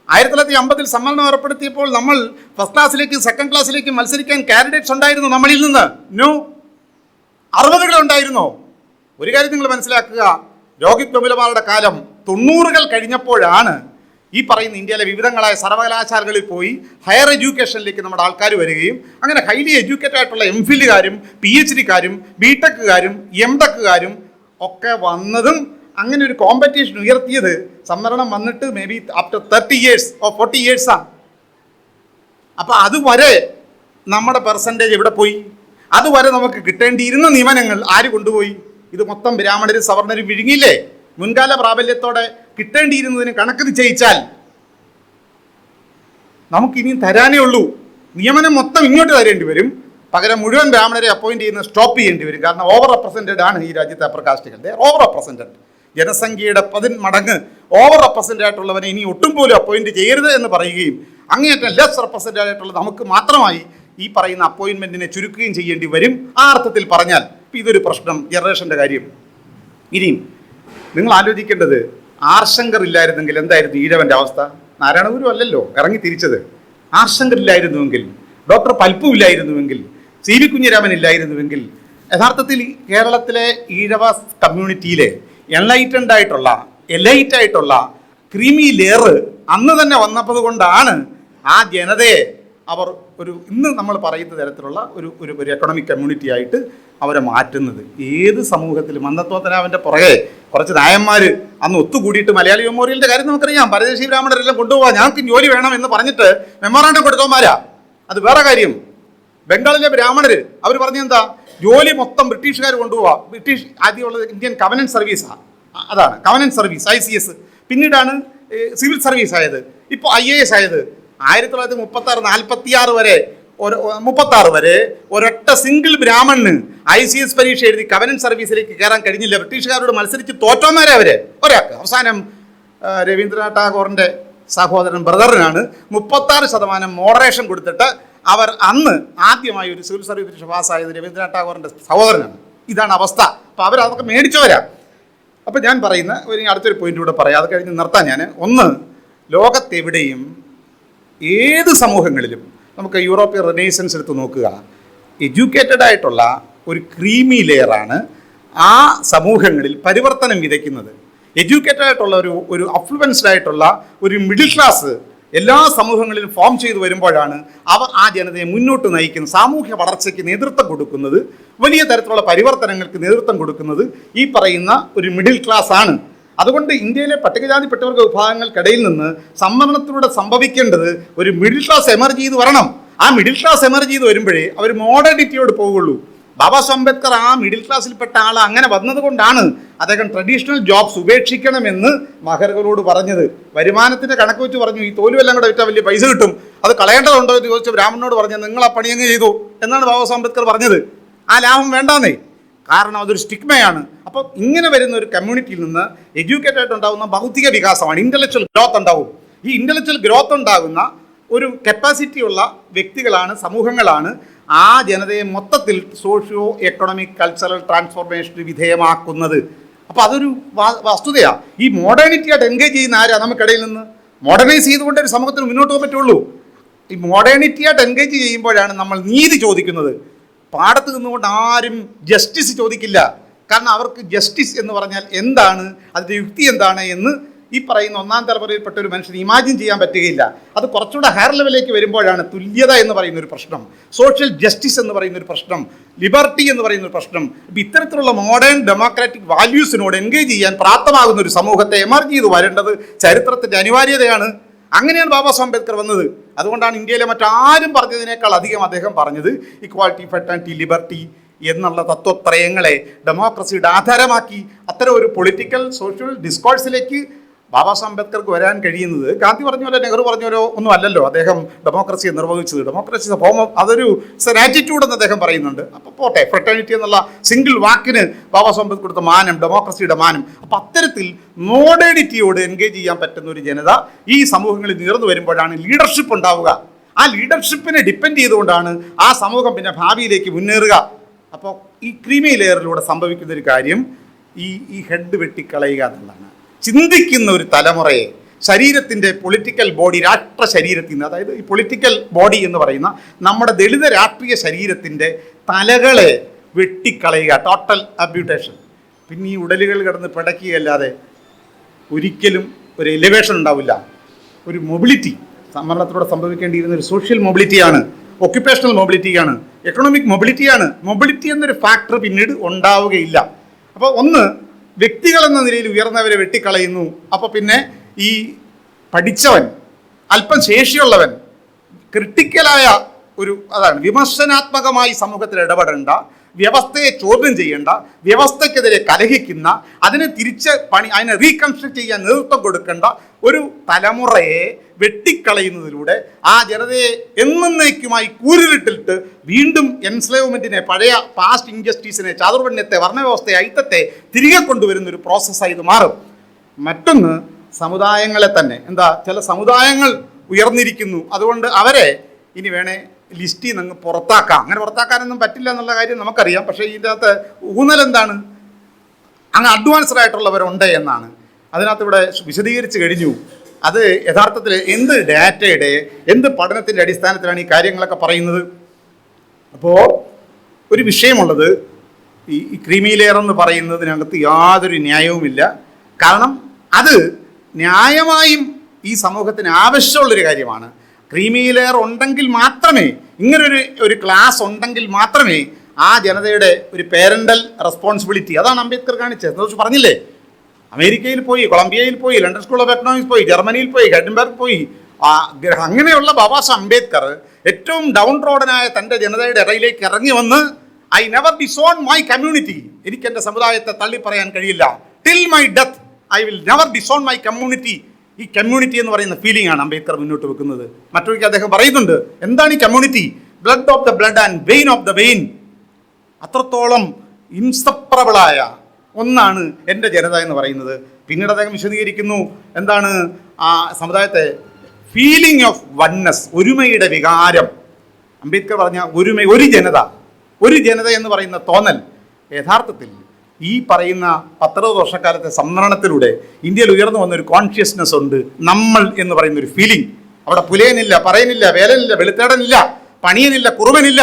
1950 സംവരണം ഏർപ്പെടുത്തിയപ്പോൾ നമ്മൾ ഫസ്റ്റ് ക്ലാസ്സിലേക്കും സെക്കൻഡ് ക്ലാസ്സിലേക്കും മത്സരിക്കാൻ കാൻഡിഡേറ്റ്സ് ഉണ്ടായിരുന്നു നമ്മളിൽ നിന്ന്? നോ. 60-കൾ ഉണ്ടായിരുന്നോ? ഒരു കാര്യം നിങ്ങൾ മനസ്സിലാക്കുക, രോഹിത് വെമുലമാരുടെ കാലം 90-കൾ കഴിഞ്ഞപ്പോഴാണ് ഈ പറയുന്ന ഇന്ത്യയിലെ വിവിധങ്ങളായ സർവകലാശാലകളിൽ പോയി ഹയർ എഡ്യൂക്കേഷനിലേക്ക് നമ്മുടെ ആൾക്കാർ വരികയും അങ്ങനെ ഹൈലി എഡ്യൂക്കേറ്റഡ് ആയിട്ടുള്ള MPhilകാരും PhDക്കാരും BTechകാരും MTechകാരും ഒക്കെ വന്നതും അങ്ങനെ ഒരു കോമ്പറ്റീഷൻ ഉയർത്തിയത് സംവരണം വന്നിട്ട് may be after 30 years or 40 years ആണ്. അപ്പോൾ അതുവരെ നമ്മുടെ പെർസെൻറ്റേജ് എവിടെ പോയി? അതുവരെ നമുക്ക് കിട്ടേണ്ടിയിരുന്ന നിയമനങ്ങൾ ആര് കൊണ്ടുപോയി? ഇത് മൊത്തം ബ്രാഹ്മണരും സവർണരും വിഴുങ്ങിയില്ലേ? മുൻകാല പ്രാബല്യത്തോടെ കിട്ടേണ്ടിയിരുന്നതിന് കണക്ക് നിശ്ചയിച്ചാൽ നമുക്കിനിയും തരാനേ ഉള്ളൂ. നിയമനം മൊത്തം ഇങ്ങോട്ട് തരേണ്ടി വരും. പകരം മുഴുവൻ ബ്രാഹ്മണരെ അപ്പോയിന്റ് ചെയ്യുന്നത് സ്റ്റോപ്പ് ചെയ്യേണ്ടി വരും. കാരണം ഓവർ റെപ്രസെൻറ്റഡ് ആണ് ഈ രാജ്യത്തെ അപ്പർ കാസ്റ്റുകൾ. ഓവർ റെപ്രസെൻറ്റഡ്, ജനസംഖ്യയുടെ 10 മടങ്ങ് ഓവർ റെപ്രസെൻറ്റഡ് ആയിട്ടുള്ളവനെ ഇനി ഒട്ടും പോലും അപ്പോയിന്റ് ചെയ്യരുത് എന്ന് പറയുകയും അങ്ങേയറ്റം ലെസ് റെപ്രസെൻറ്റഡ് ആയിട്ടുള്ള നമുക്ക് മാത്രമായി ഈ പറയുന്ന അപ്പോയിൻമെൻറ്റിനെ ചുരുക്കുകയും ചെയ്യേണ്ടി വരും. ആ അർത്ഥത്തിൽ പറഞ്ഞാൽ ഇതൊരു പ്രശ്നം, ജനറേഷൻ്റെ കാര്യം. ഇനിയും നിങ്ങൾ ആലോചിക്കേണ്ടത്, ആർശങ്കർ ഇല്ലായിരുന്നെങ്കിൽ എന്തായിരുന്നു ഈഴവൻ്റെ അവസ്ഥ? നാരായണഗുരു അല്ലല്ലോ ഇറങ്ങി തിരിച്ചത്. ആർശങ്കർ ഇല്ലായിരുന്നുവെങ്കിൽ, ഡോക്ടർ പൽപ്പു ഇല്ലായിരുന്നുവെങ്കിൽ, സി വി കുഞ്ഞിരാമൻ ഇല്ലായിരുന്നുവെങ്കിൽ, യഥാർത്ഥത്തിൽ കേരളത്തിലെ ഈഴവ കമ്മ്യൂണിറ്റിയിലെ എൻലൈറ്റൻഡ് ആയിട്ടുള്ള എലൈറ്റ് ആയിട്ടുള്ള ക്രീമി ലെയർ അന്ന് തന്നെ വന്നപ്പോൾ കൊണ്ടാണ് ആ ജനതയെ അവർ ഒരു ഇന്ന് നമ്മൾ പറയുന്ന തരത്തിലുള്ള ഒരു എക്കണോമിക് കമ്മ്യൂണിറ്റി ആയിട്ട് അവരെ മാറ്റുന്നത്. ഏത് സമൂഹത്തിലും മന്നത്തോത്തനാവൻ്റെ പുറകെ കുറച്ച് നായന്മാർ അന്ന് ഒത്തുകൂടിയിട്ട് മലയാളി മെമ്മോറിയലിൻ്റെ കാര്യം നമുക്കറിയാം. പരദേശി ബ്രാഹ്മണരെല്ലാം കൊണ്ടുപോകാം, ഞങ്ങൾക്ക് ജോലി വേണം എന്ന് പറഞ്ഞിട്ട് മെമ്മോറാണ്ടം കൊടുത്തവന്മാരാ. അത് വേറെ കാര്യം. ബംഗാളിലെ ബ്രാഹ്മണർ അവർ പറഞ്ഞെന്താ, ജോലി മൊത്തം ബ്രിട്ടീഷുകാർ കൊണ്ടുപോവാം. ബ്രിട്ടീഷ് ആദ്യമുള്ളത് ഇന്ത്യൻ കവനൻറ്റ് സർവീസാണ്, അതാണ് കവനൻറ്റ് സർവീസ്, ICS. പിന്നീടാണ് സിവിൽ സർവീസ് ആയത്, ഇപ്പോൾ IAS ആയത്. 1936 വരെ 36 വരെ ഒരൊറ്റ സിംഗിൾ ബ്രാഹ്മണന് ICS പരീക്ഷ എഴുതി കവനൻറ്റ് സർവീസിലേക്ക് കയറാൻ കഴിഞ്ഞില്ല. ബ്രിട്ടീഷുകാരോട് മത്സരിച്ച് തോറ്റോന്മാരെ അവരെ ഒരാൾക്ക്. അവസാനം രവീന്ദ്രനാഥ് ടാഗോറിൻ്റെ സഹോദരൻ ബ്രദറിനാണ് 36% മോഡറേഷൻ കൊടുത്തിട്ട് അവർ അന്ന് ആദ്യമായി ഒരു സിവിൽ സർവീസ് പരീക്ഷ പാസ്സായത് രവീന്ദ്രനാഥ് ടാഗോറിൻ്റെ സഹോദരനാണ്. ഇതാണ് അവസ്ഥ. അപ്പോൾ അവരതൊക്കെ മേടിച്ചവരാ. അപ്പോൾ ഞാൻ പറയുന്ന അടുത്തൊരു പോയിന്റ് കൂടെ പറയാം, അത് കഴിഞ്ഞ് നിർത്താൻ ഞാൻ. ഒന്ന്, ലോകത്തെവിടെയും ഏത് സമൂഹങ്ങളിലും നമുക്ക് യൂറോപ്യൻ റിനൈസൻസ് എടുത്ത് നോക്കുക, എഡ്യൂക്കേറ്റഡ് ആയിട്ടുള്ള ഒരു ക്രീമി ലെയറാണ് ആ സമൂഹങ്ങളിൽ പരിവർത്തനം വിതയ്ക്കുന്നത്. എഡ്യൂക്കേറ്റഡ് ആയിട്ടുള്ള ഒരു അഫ്ലുവൻസ്ഡ് ആയിട്ടുള്ള ഒരു മിഡിൽ ക്ലാസ് എല്ലാ സമൂഹങ്ങളിലും ഫോം ചെയ്തു വരുമ്പോഴാണ് അവർ ആ ജനതയെ മുന്നോട്ട് നയിക്കുന്നത്, സാമൂഹ്യ വളർച്ചയ്ക്ക് നേതൃത്വം കൊടുക്കുന്നത്, വലിയ തരത്തിലുള്ള പരിവർത്തനങ്ങൾക്ക് നേതൃത്വം കൊടുക്കുന്നത് ഈ പറയുന്ന ഒരു മിഡിൽ ക്ലാസ് ആണ്. അതുകൊണ്ട് ഇന്ത്യയിലെ പട്ടികജാതിപ്പെട്ടവർഗ വിഭാഗങ്ങൾക്കിടയിൽ നിന്ന് സംവരണത്തിലൂടെ സംഭവിക്കേണ്ടത് ഒരു മിഡിൽ ക്ലാസ് എമർജ് ചെയ്ത് വരണം. ആ മിഡിൽ ക്ലാസ് എമർജ് ചെയ്ത് വരുമ്പോഴേ അവർ മോഡേണിറ്റിയോട് പോവുകയുള്ളൂ. ബാബാ സാഹേബ് അംബേദ്കർ ആ മിഡിൽ ക്ലാസ്സിൽപ്പെട്ട ആൾ അങ്ങനെ വന്നതുകൊണ്ടാണ് അദ്ദേഹം ട്രഡീഷണൽ ജോബ്സ് ഉപേക്ഷിക്കണമെന്ന് മഹർകളോട് പറഞ്ഞത്. വരുമാനത്തിൻ്റെ കണക്ക് വെച്ച് പറഞ്ഞു, ഈ തോലുമെല്ലാം കൂടെ വിറ്റാൽ വലിയ പൈസ കിട്ടും, അത് കളയേണ്ടതുണ്ടോ എന്ന് ചോദിച്ച് ബ്രാഹ്മണനോട് പറഞ്ഞത് നിങ്ങൾ ആ പണിയങ്ങ് ചെയ്തു എന്നാണ് ബാബാ സാഹേബ് അംബേദ്കർ പറഞ്ഞത്. ആ ലാഭം വേണ്ടാന്നേ, കാരണം അതൊരു സ്റ്റിഗ്മയാണ്. അപ്പോൾ ഇങ്ങനെ വരുന്ന ഒരു കമ്മ്യൂണിറ്റിയിൽ നിന്ന് എഡ്യൂക്കേറ്റഡ് ആയിട്ട് ഉണ്ടാകുന്ന ഭൗതിക വികാസമാണ്, ഇൻ്റലക്ച്വൽ ഗ്രോത്ത് ഉണ്ടാവും. ഈ ഇൻ്റലക്ച്വൽ ഗ്രോത്ത് ഉണ്ടാകുന്ന ഒരു കപ്പാസിറ്റി ഉള്ള വ്യക്തികളാണ്, സമൂഹങ്ങളാണ് ആ ജനതയെ മൊത്തത്തിൽ സോഷ്യോ എക്കണോമിക് കൾച്ചറൽ ട്രാൻസ്ഫോർമേഷന് വിധേയമാക്കുന്നത്. അപ്പോൾ അതൊരു വസ്തുതയാണ്. ഈ മോഡേണിറ്റിയായിട്ട് എൻഗേജ് ചെയ്യുന്ന ആരാ നമുക്കിടയിൽ നിന്ന്? മോഡേണൈസ് ചെയ്തുകൊണ്ട് ഒരു സമൂഹത്തിന് മുന്നോട്ട് പോകാൻ പറ്റുള്ളൂ. ഈ മോഡേണിറ്റിയായിട്ട് എൻഗേജ് ചെയ്യുമ്പോഴാണ് നമ്മൾ നീതി ചോദിക്കുന്നത്. പാടത്ത് നിന്നുകൊണ്ട് ആരും ജസ്റ്റിസ് ചോദിക്കില്ല. കാരണം അവർക്ക് ജസ്റ്റിസ് എന്ന് പറഞ്ഞാൽ എന്താണ്, അതിൻ്റെ യുക്തി എന്താണ് എന്ന് ഈ പറയുന്ന ഒന്നാം തലമുറയിൽപ്പെട്ട ഒരു മനുഷ്യന് ഇമാജിൻ ചെയ്യാൻ പറ്റുകയില്ല. അത് കുറച്ചുകൂടെ ഹയർ ലെവലിലേക്ക് വരുമ്പോഴാണ് തുല്യത എന്ന് പറയുന്ന ഒരു പ്രശ്നം, സോഷ്യൽ ജസ്റ്റിസ് എന്ന് പറയുന്ന ഒരു പ്രശ്നം, ലിബർട്ടി എന്ന് പറയുന്ന ഒരു പ്രശ്നം. ഇപ്പം ഇത്തരത്തിലുള്ള മോഡേൺ ഡെമോക്രാറ്റിക് വാല്യൂസിനോട് എൻഗേജ് ചെയ്യാൻ പ്രാപ്തമാകുന്ന ഒരു സമൂഹത്തെ എമർജ് ചെയ്ത് വരേണ്ടത് ചരിത്രത്തിൻ്റെ അനിവാര്യതയാണ്. അങ്ങനെയാണ് ബാബാ സാഹേബ് അംബേദ്കർ വന്നത്. അതുകൊണ്ടാണ് ഇന്ത്യയിലെ മറ്റാരും പറഞ്ഞതിനേക്കാൾ അധികം അദ്ദേഹം പറഞ്ഞത് ഇക്വാലിറ്റി, ഫ്രട്ടേണിറ്റി, ലിബർട്ടി എന്നുള്ള തത്വത്രയങ്ങളെ ഡെമോക്രസിയുടെ ആധാരമാക്കി അത്തരം ഒരു പൊളിറ്റിക്കൽ സോഷ്യൽ ഡിസ്കോഴ്സിലേക്ക് ബാബാ സാഹേബ് അംബേദ്കർക്ക് വരാൻ കഴിയുന്നത് ഗാന്ധി പറഞ്ഞ പോലെ നെഹ്റു പറഞ്ഞ പോലെ ഒന്നും അല്ലല്ലോ അദ്ദേഹം ഡെമോക്രസിയെ നിർവഹിച്ചത്. ഡെമോക്രസി ഫോം അതൊരു ആറ്റിറ്റ്യൂഡ് എന്ന് അദ്ദേഹം പറയുന്നുണ്ട്. അപ്പോൾ പോട്ടെ, ഫ്രട്ടേണിറ്റി എന്നുള്ള സിംഗിൾ വാക്കിന് ബാബാ സാഹേബ് അംബേദ്കർ കൊടുത്ത മാനം, ഡെമോക്രസിയുടെ മാനം. അപ്പം അത്തരത്തിൽ മോഡേണിറ്റിയോട് എൻഗേജ് ചെയ്യാൻ പറ്റുന്ന ഒരു ജനത ഈ സമൂഹങ്ങളിൽ ഉയർന്നു വരുമ്പോഴാണ് ലീഡർഷിപ്പ് ഉണ്ടാവുക. ആ ലീഡർഷിപ്പിനെ ഡിപ്പെൻഡ് ചെയ്തുകൊണ്ടാണ് ആ സമൂഹം പിന്നെ ഭാവിയിലേക്ക് മുന്നേറുക. അപ്പോൾ ഈ ക്രീമി ലെയറിലൂടെ സംഭവിക്കുന്നൊരു കാര്യം ഈ ഹെഡ് വെട്ടിക്കളയുക എന്നുള്ളതാണ്. ചിന്തിക്കുന്ന ഒരു തലമുറയെ ശരീരത്തിൻ്റെ പൊളിറ്റിക്കൽ ബോഡി, രാഷ്ട്ര ശരീരത്തിൽ നിന്ന്, അതായത് ഈ പൊളിറ്റിക്കൽ ബോഡി എന്ന് പറയുന്ന നമ്മുടെ ദളിത രാഷ്ട്രീയ ശരീരത്തിൻ്റെ തലകളെ വെട്ടിക്കളയുക, ടോട്ടൽ അബ്യൂട്ടേഷൻ. പിന്നെ ഈ ഉടലുകൾ കിടന്ന് പിടയ്ക്കുകയല്ലാതെ ഒരിക്കലും ഒരു എലിവേഷൻ ഉണ്ടാവില്ല. ഒരു മൊബിലിറ്റി സംവരണത്തിലൂടെ സംഭവിക്കേണ്ടിയിരുന്ന ഒരു സോഷ്യൽ മൊബിലിറ്റിയാണ്, ഒക്യുപ്പേഷണൽ മൊബിലിറ്റിയാണ്, എക്കണോമിക് മൊബിലിറ്റിയാണ്. മൊബിലിറ്റി എന്നൊരു ഫാക്ടർ പിന്നീട് ഉണ്ടാവുകയില്ല. അപ്പോൾ ഒന്ന്, വ്യക്തികൾ എന്ന നിലയിൽ ഉയർന്നവരെ വെട്ടിക്കളയുന്നു. അപ്പോൾ പിന്നെ ഈ പഠിച്ചവൻ, അല്പം ശേഷിയുള്ളവൻ, ക്രിട്ടിക്കലായ അതാണ് വിമർശനാത്മകമായി സമൂഹത്തിൽ ഇടപെടേണ്ട, വ്യവസ്ഥയെ ചോദ്യം ചെയ്യേണ്ട, വ്യവസ്ഥയ്ക്കെതിരെ കലഹിക്കുന്ന, അതിനെ അതിനെ റീകൺസ്ട്രക്ട് ചെയ്യാൻ നേതൃത്വം കൊടുക്കേണ്ട ഒരു തലമുറയെ വെട്ടിക്കളയുന്നതിലൂടെ ആ ജനതയെ എന്നേക്കുമായി കൂരിരുട്ടിട്ട് വീണ്ടും എൻസ്ലേവ്മെന്റിനെ, പഴയ പാസ്റ്റ് ഇൻജസ്റ്റിസിനെ, ചാതുർവർണ്ണയത്തെ, വർണ്ണവ്യവസ്ഥയെ, ഐത്തത്തെ തിരികെ കൊണ്ടുവരുന്ന ഒരു പ്രോസസ്സായി ഇത് മാറും. മറ്റൊന്ന്, സമുദായങ്ങളെ തന്നെ ചില സമുദായങ്ങൾ ഉയർന്നിരിക്കുന്നു, അതുകൊണ്ട് അവരെ ഇനി വേണേ ലിസ്റ്റിൽ നിന്ന് പുറത്താക്കാം. അങ്ങനെ പുറത്താക്കാനൊന്നും പറ്റില്ല എന്നുള്ള കാര്യം നമുക്കറിയാം. പക്ഷേ ഇതിൻ്റെ അകത്ത് ഊന്നലെന്താണ്? അങ്ങ് അഡ്വാൻസ്ഡ് ആയിട്ടുള്ളവരുണ്ട് എന്നാണ്. അതിനകത്ത് ഇവിടെ വിശദീകരിച്ച് കഴിഞ്ഞു. അത് യഥാർത്ഥത്തിൽ എന്ത് ഡാറ്റയുടെ, എന്ത് പഠനത്തിൻ്റെ അടിസ്ഥാനത്തിലാണ് ഈ കാര്യങ്ങളൊക്കെ പറയുന്നത്? അപ്പോൾ ഒരു വിഷയമുള്ളത്, ഈ ക്രീമി ലെയർ എന്ന് പറയുന്നതിനകത്ത് യാതൊരു ന്യായവുമില്ല. കാരണം അത് ന്യായമായും ഈ സമൂഹത്തിന് ആവശ്യമുള്ളൊരു കാര്യമാണ്. ക്രീമി ലെയർ ഉണ്ടെങ്കിൽ മാത്രമേ, ഇങ്ങനൊരു ക്ലാസ് ഉണ്ടെങ്കിൽ മാത്രമേ ആ ജനതയുടെ ഒരു പേരൻ്റൽ റെസ്പോൺസിബിലിറ്റി, അതാണ് അംബേദ്കർ കാണിച്ചത്. പറഞ്ഞില്ലേ, അമേരിക്കയിൽ പോയി, കൊളംബിയയിൽ പോയി, ലണ്ടൻ സ്കൂൾ ഓഫ് എക്കണോമിക്സ് പോയി, ജർമ്മനിയിൽ പോയി, ഹെഡൻബർഗ് പോയി, അങ്ങനെയുള്ള ബാബാ സാഹേബ് അംബേദ്കർ ഏറ്റവും ഡൗൺ റോഡനായ തൻ്റെ ജനതയുടെ ഇടയിലേക്ക് ഇറങ്ങി വന്ന്, I never disown my community, എനിക്ക് എൻ്റെ സമുദായത്തെ തള്ളി പറയാൻ കഴിയില്ല, till my death I will never disown my community. ഈ കമ്മ്യൂണിറ്റി എന്ന് പറയുന്ന ഫീലിംഗ് ആണ് അംബേദ്കർ മുന്നോട്ട് വെക്കുന്നത്. മറ്റൊരിക്കൽ അദ്ദേഹം പറയുന്നുണ്ട്, എന്താണ് ഈ community? Blood of the blood and vein of the vein. അത്രത്തോളം ഇൻസെപ്പറബിളായ ഒന്നാണ് എൻ്റെ ജനത എന്ന് പറയുന്നത്. പിന്നീട് അദ്ദേഹം വിശദീകരിക്കുന്നു, എന്താണ് ആ സമുദായത്തെ ഫീലിംഗ് ഓഫ് വൺനെസ്, ഒരുമയുടെ വികാരം. അംബേദ്കർ പറഞ്ഞ ഒരു ജനത എന്ന് പറയുന്ന തോന്നൽ യഥാർത്ഥത്തിൽ ഈ പറയുന്ന 10 വർഷക്കാലത്തെ സംവരണത്തിലൂടെ ഇന്ത്യയിൽ ഉയർന്നു വന്നൊരു കോൺഷ്യസ്നെസ് ഉണ്ട്. നമ്മൾ എന്ന് പറയുന്ന ഒരു ഫീലിംഗ്. അവിടെ പുലയനില്ല, പറയനില്ല, വേലനില്ല, വെളുത്തേടനില്ല, പണിയനില്ല, കുറുവനില്ല,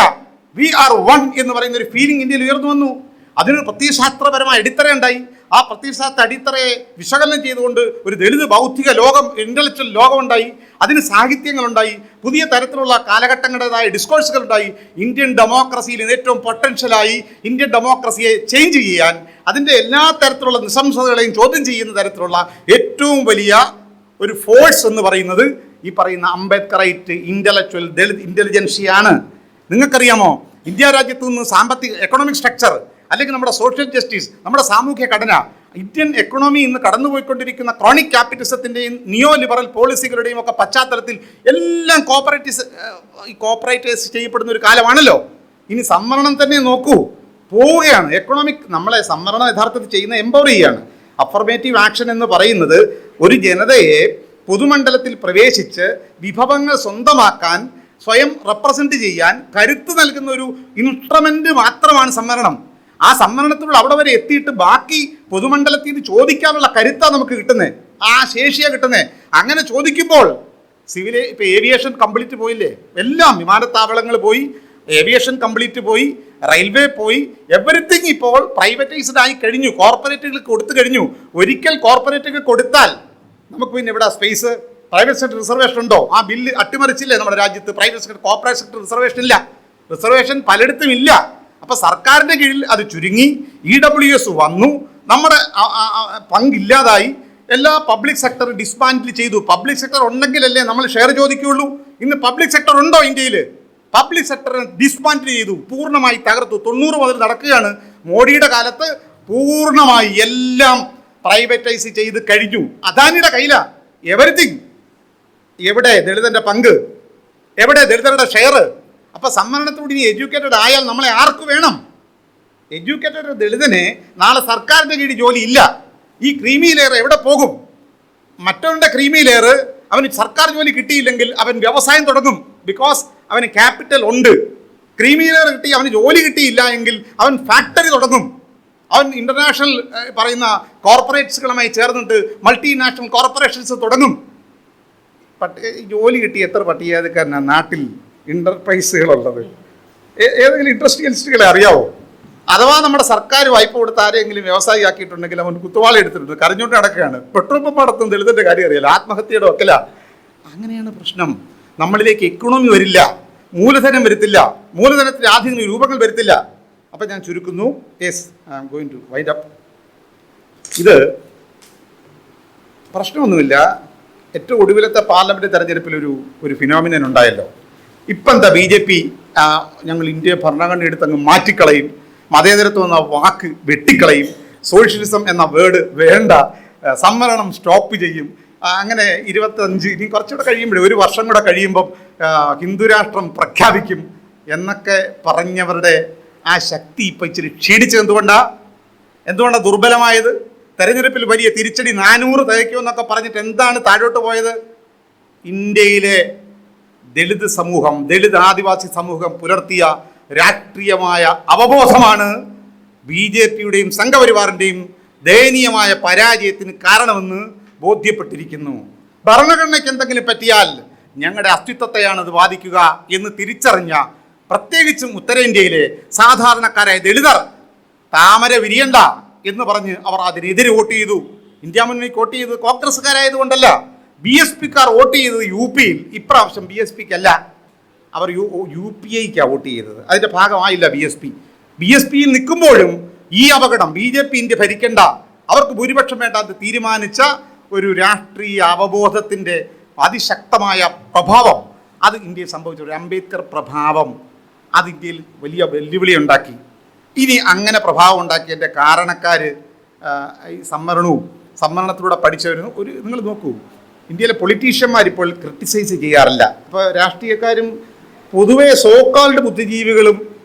വി ആർ വൺ എന്ന് പറയുന്ന ഒരു ഫീലിംഗ് ഇന്ത്യയിൽ ഉയർന്നു വന്നു. അതിനൊരു പ്രത്യയശാസ്ത്രപരമായ അടിത്തറ ഉണ്ടായി. ആ പ്രത്യയശാസ്ത്ര അടിത്തറയെ വിശകലനം ചെയ്തുകൊണ്ട് ഒരു ദളിത് ബൗദ്ധിക ലോകം, ഇൻ്റലക്ച്വൽ ലോകമുണ്ടായി. അതിന് സാഹിത്യങ്ങളുണ്ടായി, പുതിയ തരത്തിലുള്ള കാലഘട്ടങ്ങളുടേതായ ഡിസ്കോഴ്സുകളുണ്ടായി. ഇന്ത്യൻ ഡെമോക്രസിയിൽ ഏറ്റവും പൊട്ടൻഷ്യലായി ഇന്ത്യൻ ഡെമോക്രസിയെ ചേഞ്ച് ചെയ്യാൻ, അതിൻ്റെ എല്ലാ തരത്തിലുള്ള നിസ്സംസതകളെയും ചോദ്യം ചെയ്യുന്ന തരത്തിലുള്ള ഏറ്റവും വലിയ ഒരു ഫോഴ്സ് എന്ന് പറയുന്നത് ഈ പറയുന്ന അംബേദ്കറൈറ്റ് ഇൻ്റലക്ച്വൽ ദളിത് ഇൻ്റലിജൻസിയാണ്. നിങ്ങൾക്കറിയാമോ, ഇന്ത്യ രാജ്യത്തു നിന്ന് എക്കണോമിക് സ്ട്രക്ചർ, അല്ലെങ്കിൽ നമ്മുടെ സോഷ്യൽ ജസ്റ്റിസ്, നമ്മുടെ സാമൂഹ്യ ഘടന, ഇന്ത്യൻ എക്കണോമി ഇന്ന് കടന്നുപോയിക്കൊണ്ടിരിക്കുന്ന ക്രോണിക് ക്യാപിറ്റലിസത്തിൻ്റെയും നിയോ ലിബറൽ പോളിസികളുടെയും ഒക്കെ പശ്ചാത്തലത്തിൽ എല്ലാം കോപ്പറേറ്റൈസ് ചെയ്യപ്പെടുന്ന ഒരു കാലമാണല്ലോ. ഇനി സംവരണം തന്നെ നോക്കൂ, പോവുകയാണ്. നമ്മളെ സംവരണം യഥാർത്ഥത്തിൽ ചെയ്യുന്ന എംപവർ ചെയ്യാണ്. അഫർമേറ്റീവ് ആക്ഷൻ എന്ന് പറയുന്നത് ഒരു ജനതയെ പൊതുമണ്ഡലത്തിൽ പ്രവേശിച്ച് വിഭവങ്ങൾ സ്വന്തമാക്കാൻ, സ്വയം റെപ്രസെൻറ്റ് ചെയ്യാൻ കരുത്ത് നൽകുന്ന ഒരു ഇൻസ്ട്രുമെൻ്റ് മാത്രമാണ് സംവരണം. ആ സംവരണത്തിലൂടെ അവിടെ വരെ എത്തിയിട്ട് ബാക്കി പൊതുമണ്ഡലത്തിൽ നിന്ന് ചോദിക്കാനുള്ള കരുത്താണ് നമുക്ക് കിട്ടുന്നത്, ആ ശേഷിയാണ് കിട്ടുന്നത്. അങ്ങനെ ചോദിക്കുമ്പോൾ ഇപ്പോൾ ഏവിയേഷൻ കംപ്ലീറ്റ് പോയില്ലേ, എല്ലാം വിമാനത്താവളങ്ങൾ പോയി, ഏവിയേഷൻ കംപ്ലീറ്റ് പോയി, റെയിൽവേ പോയി, എവറിത്തിങ് ഇപ്പോൾ പ്രൈവറ്റൈസ്ഡ് ആയി കഴിഞ്ഞു, കോർപ്പറേറ്റുകൾക്ക് കൊടുത്തു കഴിഞ്ഞു. ഒരിക്കൽ കോർപ്പറേറ്റുകൾ കൊടുത്താൽ നമുക്ക് പിന്നെ ഇവിടെ സ്പേസ്, പ്രൈവറ്റ് സെക്ടർ റിസർവേഷൻ ഉണ്ടോ? ആ ബില്ല് അട്ടിമറിച്ചില്ലേ നമ്മുടെ രാജ്യത്ത്? Private sector, corporate sector reservation ഇല്ല, റിസർവേഷൻ പലയിടത്തും ഇല്ല. അപ്പോൾ സർക്കാരിൻ്റെ കീഴിൽ അത് ചുരുങ്ങി, EWS വന്നു, നമ്മുടെ പങ്കില്ലാതായി, എല്ലാ പബ്ലിക് സെക്ടർ ഡിസ്ബാൻഡിൽ ചെയ്തു. പബ്ലിക് സെക്ടർ ഉണ്ടെങ്കിലല്ലേ നമ്മൾ ഷെയർ ചോദിക്കുകയുള്ളൂ. ഇന്ന് പബ്ലിക് സെക്ടർ ഉണ്ടോ ഇന്ത്യയിൽ? പബ്ലിക് സെക്ടറിനെ ഡിസ്ബാൻഡിൽ ചെയ്തു, പൂർണ്ണമായി തകർത്തു. 90 മുതൽ നടക്കുകയാണ്. മോഡിയുടെ കാലത്ത് പൂർണ്ണമായി എല്ലാം പ്രൈവറ്റൈസ് ചെയ്ത് കഴിഞ്ഞു. അദാനിയുടെ കയ്യിലാണ് എവരിത്തിങ്. എവിടെ ദളിതൻ്റെ പങ്ക്? എവിടെ ദളിതരുടെ ഷെയർ? അപ്പോൾ സംവരണത്തോട് ഇനി എഡ്യൂക്കേറ്റഡ് ആയാൽ നമ്മളെ ആർക്ക് വേണം? എഡ്യൂക്കേറ്റഡ് ദളിതന് നാളെ സർക്കാരിൻ്റെ കീഴിൽ ജോലി ഇല്ല. ഈ ക്രീമി ലെയർ എവിടെ പോകും? മറ്റവൻ്റെ ക്രീമി ലെയർ, അവന് സർക്കാർ ജോലി കിട്ടിയില്ലെങ്കിൽ അവൻ വ്യവസായം തുടങ്ങും. ബിക്കോസ് അവന് ക്യാപിറ്റൽ ഉണ്ട്. ക്രീമി ലെയർ കിട്ടി അവന് ജോലി കിട്ടിയില്ല എങ്കിൽ അവൻ ഫാക്ടറി തുടങ്ങും. അവൻ ഇൻ്റർനാഷണൽ പറയുന്ന കോർപ്പറേറ്റ്സുകളുമായി ചേർന്നിട്ട് മൾട്ടിനാഷണൽ കോർപ്പറേഷൻസ് തുടങ്ങും. ജോലി കിട്ടി എത്ര പട്ടികജാതിക്കാരനാണ് നാട്ടിൽ എൻ്റർപ്രൈസുകളുള്ളത്? ഏതെങ്കിലും ഇൻഡസ്ട്രിയലിസ്റ്റുകളെ അറിയാവോ? അഥവാ നമ്മുടെ സർക്കാർ വായ്പ കൊടുത്ത് ആരെങ്കിലും വ്യവസായിയാക്കിയിട്ടുണ്ടെങ്കിൽ അവൻ കുത്തുവാള എടുത്തിട്ടുണ്ട്, കരഞ്ഞോണ്ട് നടക്കുകയാണ്. പെട്രോൾ പമ്പ് നടത്തും, ദളിതൻ്റെ കാര്യം അറിയില്ല, ആത്മഹത്യയുടെ ഒക്കല. അങ്ങനെയാണ് പ്രശ്നം. നമ്മളിലേക്ക് എക്കണോമി വരില്ല, മൂലധനം വരത്തില്ല, മൂലധനത്തിന് ആധുനിക രൂപങ്ങൾ വരത്തില്ല. അപ്പം ഞാൻ ചുരുക്കുന്നു. Yes, I am going to wind up. ഇത് പ്രശ്നമൊന്നുമില്ല. ഏറ്റവും ഒടുവിലത്തെ പാർലമെന്റ് തെരഞ്ഞെടുപ്പിൽ ഒരു ഫിനോമിനൻ ഉണ്ടായല്ലോ. ഇപ്പം എന്താ BJP ഞങ്ങൾ ഇന്ത്യ ഭരണഘടന എടുത്തങ്ങ് മാറ്റിക്കളയും, മതേതരത്വം എന്ന വാക്ക് വെട്ടിക്കളയും, സോഷ്യലിസം എന്ന വേർഡ് വേണ്ട, സംവരണം സ്റ്റോപ്പ് ചെയ്യും, അങ്ങനെ 25 ഇനി കുറച്ചുകൂടെ കഴിയുമ്പോൾ 1 വർഷം കൂടെ കഴിയുമ്പം ഹിന്ദു രാഷ്ട്രം പ്രഖ്യാപിക്കും എന്നൊക്കെ പറഞ്ഞവരുടെ ആ ശക്തി ഇപ്പം ഇച്ചിരി ക്ഷീണിച്ചത് എന്തുകൊണ്ടാണ് ദുർബലമായത്? തെരഞ്ഞെടുപ്പിൽ വലിയ തിരിച്ചടി 400 തികയ്ക്കുമെന്നൊക്കെ പറഞ്ഞിട്ട് എന്താണ് താഴോട്ട് പോയത്? ഇന്ത്യയിലെ ദളിത് സമൂഹം, ദളിത് ആദിവാസി സമൂഹം പുലർത്തിയ രാഷ്ട്രീയമായ അവബോധമാണ് BJPയുടെയും സംഘപരിവാറിൻ്റെയും ദയനീയമായ പരാജയത്തിന് കാരണമെന്ന് ബോധ്യപ്പെട്ടിരിക്കുന്നു. ഭരണഘടനയ്ക്ക് എന്തെങ്കിലും പറ്റിയാൽ ഞങ്ങളുടെ അസ്തിത്വത്തെയാണ് അത് ബാധിക്കുക എന്ന് തിരിച്ചറിഞ്ഞ പ്രത്യേകിച്ചും ഉത്തരേന്ത്യയിലെ സാധാരണക്കാരായ ദളിതർ താമര വിരിയണ്ട എന്ന് പറഞ്ഞ് അവർ അതിനെതിരെ വോട്ട് ചെയ്തു. ഇന്ത്യ മുന്നണിക്ക് വോട്ട് ചെയ്തത് കോൺഗ്രസ്സുകാരായതുകൊണ്ടല്ല. BSPക്കാർ വോട്ട് ചെയ്തത് UP യിൽ ഇപ്രാവശ്യം BSPക്കല്ല, അവർ UPAയ്ക്കാണ് വോട്ട് ചെയ്തത്. അതിൻ്റെ ഭാഗമായില്ല BSPയിൽ നിൽക്കുമ്പോഴും ഈ അപകടം BJP ഇന്ത്യ ഭരിക്കേണ്ട, അവർക്ക് ഭൂരിപക്ഷം വേണ്ട എന്ന് തീരുമാനിച്ച ഒരു രാഷ്ട്രീയ അവബോധത്തിൻ്റെ അതിശക്തമായ പ്രഭാവം അത് ഇന്ത്യയിൽ സംഭവിച്ചു. ഒരു അംബേദ്കർ പ്രഭാവം അത് ഇന്ത്യയിൽ വലിയ വെല്ലുവിളി ഉണ്ടാക്കി. ഇനി അങ്ങനെ പ്രഭാവം ഉണ്ടാക്കിയതിൻ്റെ കാരണക്കാർ ഈ സംവരണത്തിലൂടെ പഠിച്ചവരും നിങ്ങൾ നോക്കൂ, ഇന്ത്യയിലെ പൊളിറ്റീഷ്യന്മാരിപ്പോൾ ക്രിട്ടിസൈസ് ചെയ്യാറില്ല. ഇപ്പോൾ രാഷ്ട്രീയക്കാരും പൊതുവേ സോക്കാൾഡ് ബുദ്ധിജീവികളും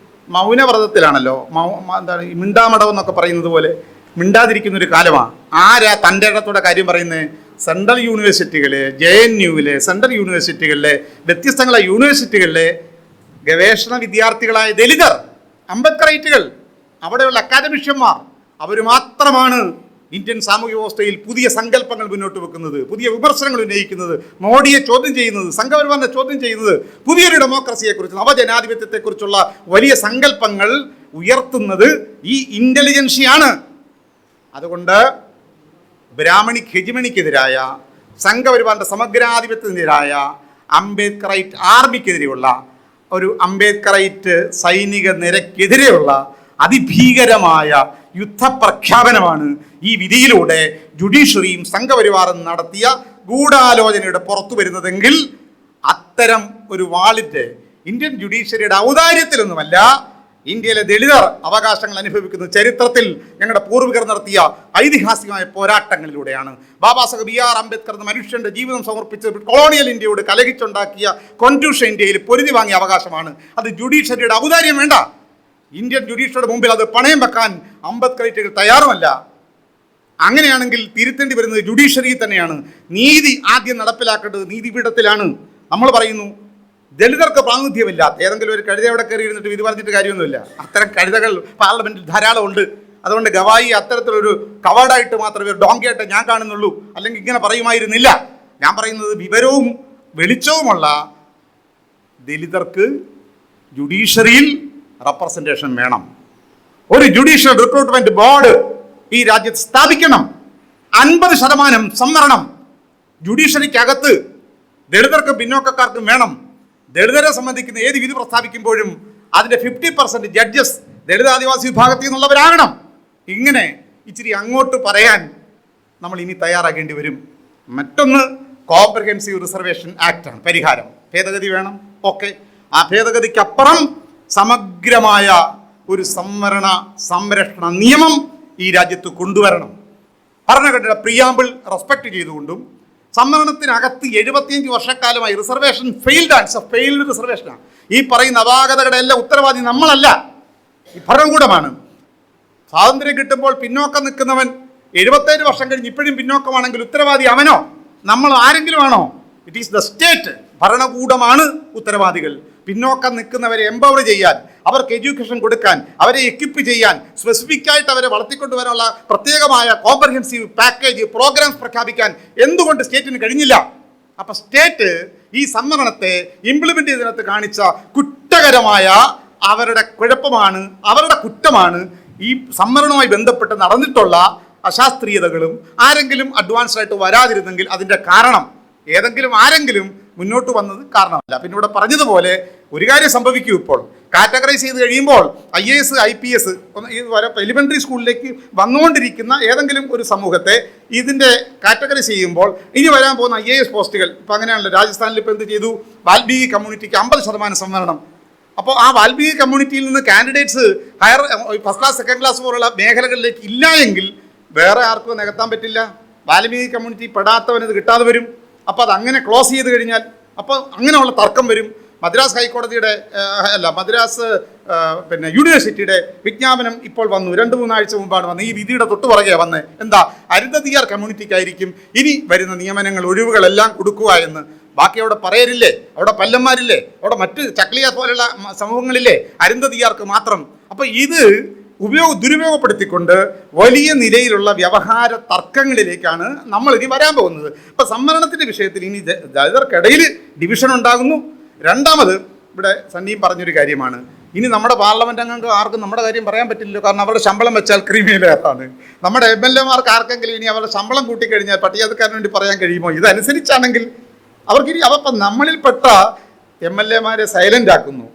മൗനവ്രതത്തിലാണല്ലോ. എന്താണ് മിണ്ടാമടം എന്നൊക്കെ പറയുന്നത് പോലെ മിണ്ടാതിരിക്കുന്നൊരു കാലമാണ്. ആരാ തൻ്റെ ഇടത്തോടെ കാര്യം പറയുന്നത്? സെൻട്രൽ യൂണിവേഴ്സിറ്റികളിലെ, JNUവിലെ സെൻട്രൽ യൂണിവേഴ്സിറ്റികളിലെ, വ്യത്യസ്തങ്ങളായ യൂണിവേഴ്സിറ്റികളിലെ ഗവേഷണ വിദ്യാർത്ഥികളായ ദലിതർ, അംബേദ്കറൈറ്റുകൾ, അവിടെയുള്ള അക്കാദമിഷ്യന്മാർ, അവർ മാത്രമാണ് ഇന്ത്യൻ സാമൂഹ്യ വ്യവസ്ഥയിൽ പുതിയ സങ്കല്പങ്ങൾ മുന്നോട്ട് വെക്കുന്നത്, പുതിയ വിമർശനങ്ങൾ ഉന്നയിക്കുന്നത്, മോഡിയെ ചോദ്യം ചെയ്യുന്നത്, സംഘപരിവാറിനെ ചോദ്യം ചെയ്യുന്നത്, പുതിയൊരു ഡെമോക്രസിയെക്കുറിച്ച്, നവജനാധിപത്യത്തെക്കുറിച്ചുള്ള വലിയ സങ്കല്പങ്ങൾ ഉയർത്തുന്നത് ഈ ഇൻ്റലിജൻസിയാണ്. അതുകൊണ്ട് ബ്രാഹ്മണിക് ഹെജിമണിക്കെതിരായ, സംഘപരിവാറിൻ്റെ സമഗ്രാധിപത്യത്തിനെതിരായ, അംബേദ്കറൈറ്റ് ആർമിക്കെതിരെയുള്ള, ഒരു അംബേദ്കറൈറ്റ് സൈനിക നിരക്കെതിരെയുള്ള അതിഭീകരമായ യുദ്ധപ്രഖ്യാപനമാണ് ഈ വിധിയിലൂടെ ജുഡീഷ്യറിയും സംഘപരിവാറും നടത്തിയ ഗൂഢാലോചനയുടെ പുറത്തു വരുന്നതെങ്കിൽ അത്തരം ഒരു വാളിൻ്റെ ഇന്ത്യൻ ജുഡീഷ്യറിയുടെ ഔദാര്യത്തിലൊന്നുമല്ല, ഇന്ത്യയിലെ ദളിതർ അവകാശങ്ങൾ അനുഭവിക്കുന്ന ചരിത്രത്തിൽ ഞങ്ങളുടെ പൂർവികർ നടത്തിയ ഐതിഹാസികമായ പോരാട്ടങ്ങളിലൂടെയാണ്. ബാബാ സാഹേബ് BR അംബേദ്കർ എന്ന മനുഷ്യൻ്റെ ജീവിതം സമർപ്പിച്ച് കൊളോണിയൽ ഇന്ത്യയോട് കലഹിച്ചുണ്ടാക്കിയ കോൺസ്റ്റിറ്റ്യൂഷൻ ഇന്ത്യയിൽ പൊരുതി വാങ്ങിയ അവകാശമാണ്. അത് ജുഡീഷ്യറിയുടെ ഔദാര്യം വേണ്ട. ഇന്ത്യൻ ജുഡീഷ്യറിയുടെ മുമ്പിൽ അത് പണയം വെക്കാൻ അംബേദ്കറൈറ്റുകൾ തയ്യാറുമല്ല. അങ്ങനെയാണെങ്കിൽ തിരുത്തേണ്ടി വരുന്നത് ജുഡീഷ്യറി തന്നെയാണ്. നീതി ആദ്യം നടപ്പിലാക്കേണ്ടത് നീതിപീഠത്തിലാണ്. നമ്മൾ പറയുന്നു ദളിതർക്ക് പ്രാതിനിധ്യമില്ലാത്ത ഏതെങ്കിലും ഒരു കഴുത അവിടെ കയറി ഇരുന്നിട്ട് വിധി പറഞ്ഞിട്ട് കാര്യമൊന്നുമില്ല. അത്തരം കഴുതകൾ പാർലമെന്റിൽ ധാരാളമുണ്ട്. അതുകൊണ്ട് ഗവായി അത്തരത്തിലൊരു കവാർഡായിട്ട് മാത്രമേ, ഡോങ്കിയായിട്ട് ഞാൻ കാണുന്നുള്ളൂ, അല്ലെങ്കിൽ ഇങ്ങനെ പറയുമായിരുന്നില്ല. ഞാൻ പറയുന്നത് വിവരവും വെളിച്ചവുമുള്ള ദലിതർക്ക് ജുഡീഷ്യറിയിൽ റെപ്രസെൻറ്റേഷൻ വേണം. ഒരു ജുഡീഷ്യൽ റിക്രൂട്ട്മെന്റ് ബോർഡ് ഈ രാജ്യത്ത് സ്ഥാപിക്കണം. 50% സംവരണം ജുഡീഷ്യറിക്കകത്ത് ദളിതർക്കും പിന്നോക്കക്കാർക്കും വേണം. ദളിതരെ സംബന്ധിക്കുന്ന ഏത് വിധി പ്രസ്താവിക്കുമ്പോഴും അതിൻ്റെ 50% ജഡ്ജസ് ദളിത് ആദിവാസി വിഭാഗത്തിൽ നിന്നുള്ളവരാകണം. ഇങ്ങനെ ഇച്ചിരി അങ്ങോട്ട് പറയാൻ നമ്മൾ ഇനി തയ്യാറാകേണ്ടി വരും. മറ്റൊന്ന് കോംപ്രഹെൻസീവ് റിസർവേഷൻ ആക്റ്റാണ് പരിഹാരം. ഭേദഗതി വേണം, ഓക്കെ. ആ ഭേദഗതിക്കപ്പുറം സമഗ്രമായ ഒരു സംരക്ഷണ നിയമം ഈ രാജ്യത്ത് കൊണ്ടുവരണം. ഭരണഘടനയുടെ പ്രിയാമ്പിൾ റെസ്പെക്ട് ചെയ്തുകൊണ്ടും സംവരണത്തിനകത്ത് 75 വർഷക്കാലമായി റിസർവേഷൻ ഫെയിൽഡ് റിസർവേഷനാണ്. ഈ പറയുന്ന അപാകതകളുടെ എല്ലാം ഉത്തരവാദി നമ്മളല്ല, ഈ ഭരണകൂടമാണ്. സ്വാതന്ത്ര്യം കിട്ടുമ്പോൾ പിന്നോക്കം നിൽക്കുന്നവൻ 77 വർഷം കഴിഞ്ഞ് ഇപ്പോഴും പിന്നോക്കമാണെങ്കിൽ ഉത്തരവാദി അവനോ നമ്മൾ ആരെങ്കിലും ആണോ? It is the state. ഭരണകൂടമാണ് ഉത്തരവാദികൾ. പിന്നോക്കം നിൽക്കുന്നവരെ എംപവർ ചെയ്യാൻ, അവർക്ക് എഡ്യൂക്കേഷൻ കൊടുക്കാൻ, അവരെ എക്വിപ്പ് ചെയ്യാൻ, സ്പെസിഫിക്കായിട്ട് അവരെ വളർത്തിക്കൊണ്ടുവരാനുള്ള പ്രത്യേകമായ കോംപ്രഹെൻസീവ് പാക്കേജ് പ്രോഗ്രാംസ് പ്രഖ്യാപിക്കാൻ എന്തുകൊണ്ട് സ്റ്റേറ്റിന് കഴിഞ്ഞില്ല? അപ്പം സ്റ്റേറ്റ് ഈ സംവരണത്തെ ഇംപ്ലിമെൻ്റ് ചെയ്തതിനകത്ത് കാണിച്ച കുറ്റകരമായ അവരുടെ കുഴപ്പമാണ്, അവരുടെ കുറ്റമാണ്. ഈ സംവരണവുമായി ബന്ധപ്പെട്ട് നടന്നിട്ടുള്ള അശാസ്ത്രീയതകളും ആരെങ്കിലും അഡ്വാൻസ്ഡ് ആയിട്ട് വരാതിരുന്നെങ്കിൽ അതിൻ്റെ കാരണം ആരെങ്കിലും മുന്നോട്ട് വന്നത് കാരണമല്ല. പിന്നെ ഇവിടെ പറഞ്ഞതുപോലെ ഒരു കാര്യം സംഭവിക്കൂ. ഇപ്പോൾ കാറ്റഗറൈസ് ചെയ്ത് കഴിയുമ്പോൾ IAS IPS ഈ എലിമെൻ്ററി സ്കൂളിലേക്ക് വന്നുകൊണ്ടിരിക്കുന്ന ഏതെങ്കിലും ഒരു സമൂഹത്തെ ഇതിൻ്റെ കാറ്റഗറൈസ് ചെയ്യുമ്പോൾ ഇനി വരാൻ പോകുന്ന IAS പോസ്റ്റുകൾ ഇപ്പം അങ്ങനെയാണല്ലോ. രാജസ്ഥാനിൽ ഇപ്പോൾ എന്ത് ചെയ്തു? വാൽമീകി കമ്മ്യൂണിറ്റിക്ക് 50% സംവരണം. അപ്പോൾ ആ വാൽമീകി കമ്മ്യൂണിറ്റിയിൽ നിന്ന് candidates higher first class second class പോലുള്ള മേഖലകളിലേക്ക് ഇല്ല എങ്കിൽ വേറെ ആർക്കും നികത്താൻ പറ്റില്ല. വാൽമീകി കമ്മ്യൂണിറ്റി പെടാത്തവനത് കിട്ടാതെ വരും. അപ്പോൾ അത് അങ്ങനെ ക്ലോസ് ചെയ്ത് കഴിഞ്ഞാൽ അപ്പോൾ അങ്ങനെയുള്ള തർക്കം വരും. മദ്രാസ് ഹൈക്കോടതിയുടെ മദ്രാസ് യൂണിവേഴ്സിറ്റിയുടെ വിജ്ഞാപനം ഇപ്പോൾ വന്നു. 2-3 ആഴ്ച മുമ്പാണ് വന്നത്. ഈ വിധിയുടെ തൊട്ട് പുറകെ വന്ന് എന്താ അരുന്ധതിയാർ കമ്മ്യൂണിറ്റിക്കായിരിക്കും ഇനി വരുന്ന നിയമനങ്ങൾ ഒഴിവുകളെല്ലാം കൊടുക്കുക എന്ന്. ബാക്കി അവിടെ പറയരില്ലേ? അവിടെ പല്ലന്മാരില്ലേ? അവിടെ മറ്റ് ചക്ലിയ പോലുള്ള സമൂഹങ്ങളില്ലേ? അരുന്ധതിയാർക്ക് മാത്രം. അപ്പോൾ ഇത് ദുരുപയോഗപ്പെടുത്തിക്കൊണ്ട് വലിയ നിലയിലുള്ള വ്യവഹാര തർക്കങ്ങളിലേക്കാണ് നമ്മൾ ഇനി വരാൻ പോകുന്നത്. ഇപ്പം സംവരണത്തിൻ്റെ വിഷയത്തിൽ ഇനി ദളിതർക്കിടയിൽ ഡിവിഷൻ ഉണ്ടാകുന്നു. രണ്ടാമത് ഇവിടെ സന്നിയും പറഞ്ഞൊരു കാര്യമാണ്, ഇനി നമ്മുടെ പാർലമെൻറ്റ് അംഗങ്ങൾക്ക് ആർക്കും നമ്മുടെ കാര്യം പറയാൻ പറ്റില്ലല്ലോ. കാരണം അവരുടെ ശമ്പളം വെച്ചാൽ ക്രീമി ലെയറാണ്. നമ്മുടെ MLA മാർക്ക് ആർക്കെങ്കിലും ഇനി അവരുടെ ശമ്പളം കൂട്ടിക്കഴിഞ്ഞാൽ പട്ടികജാതിക്കാരന് വേണ്ടി പറയാൻ കഴിയുമോ? ഇതനുസരിച്ചാണെങ്കിൽ അവർക്കിനി അപ്പം നമ്മളിൽപ്പെട്ട MLA മാരെ സൈലൻ്റ് ആക്കുന്നു.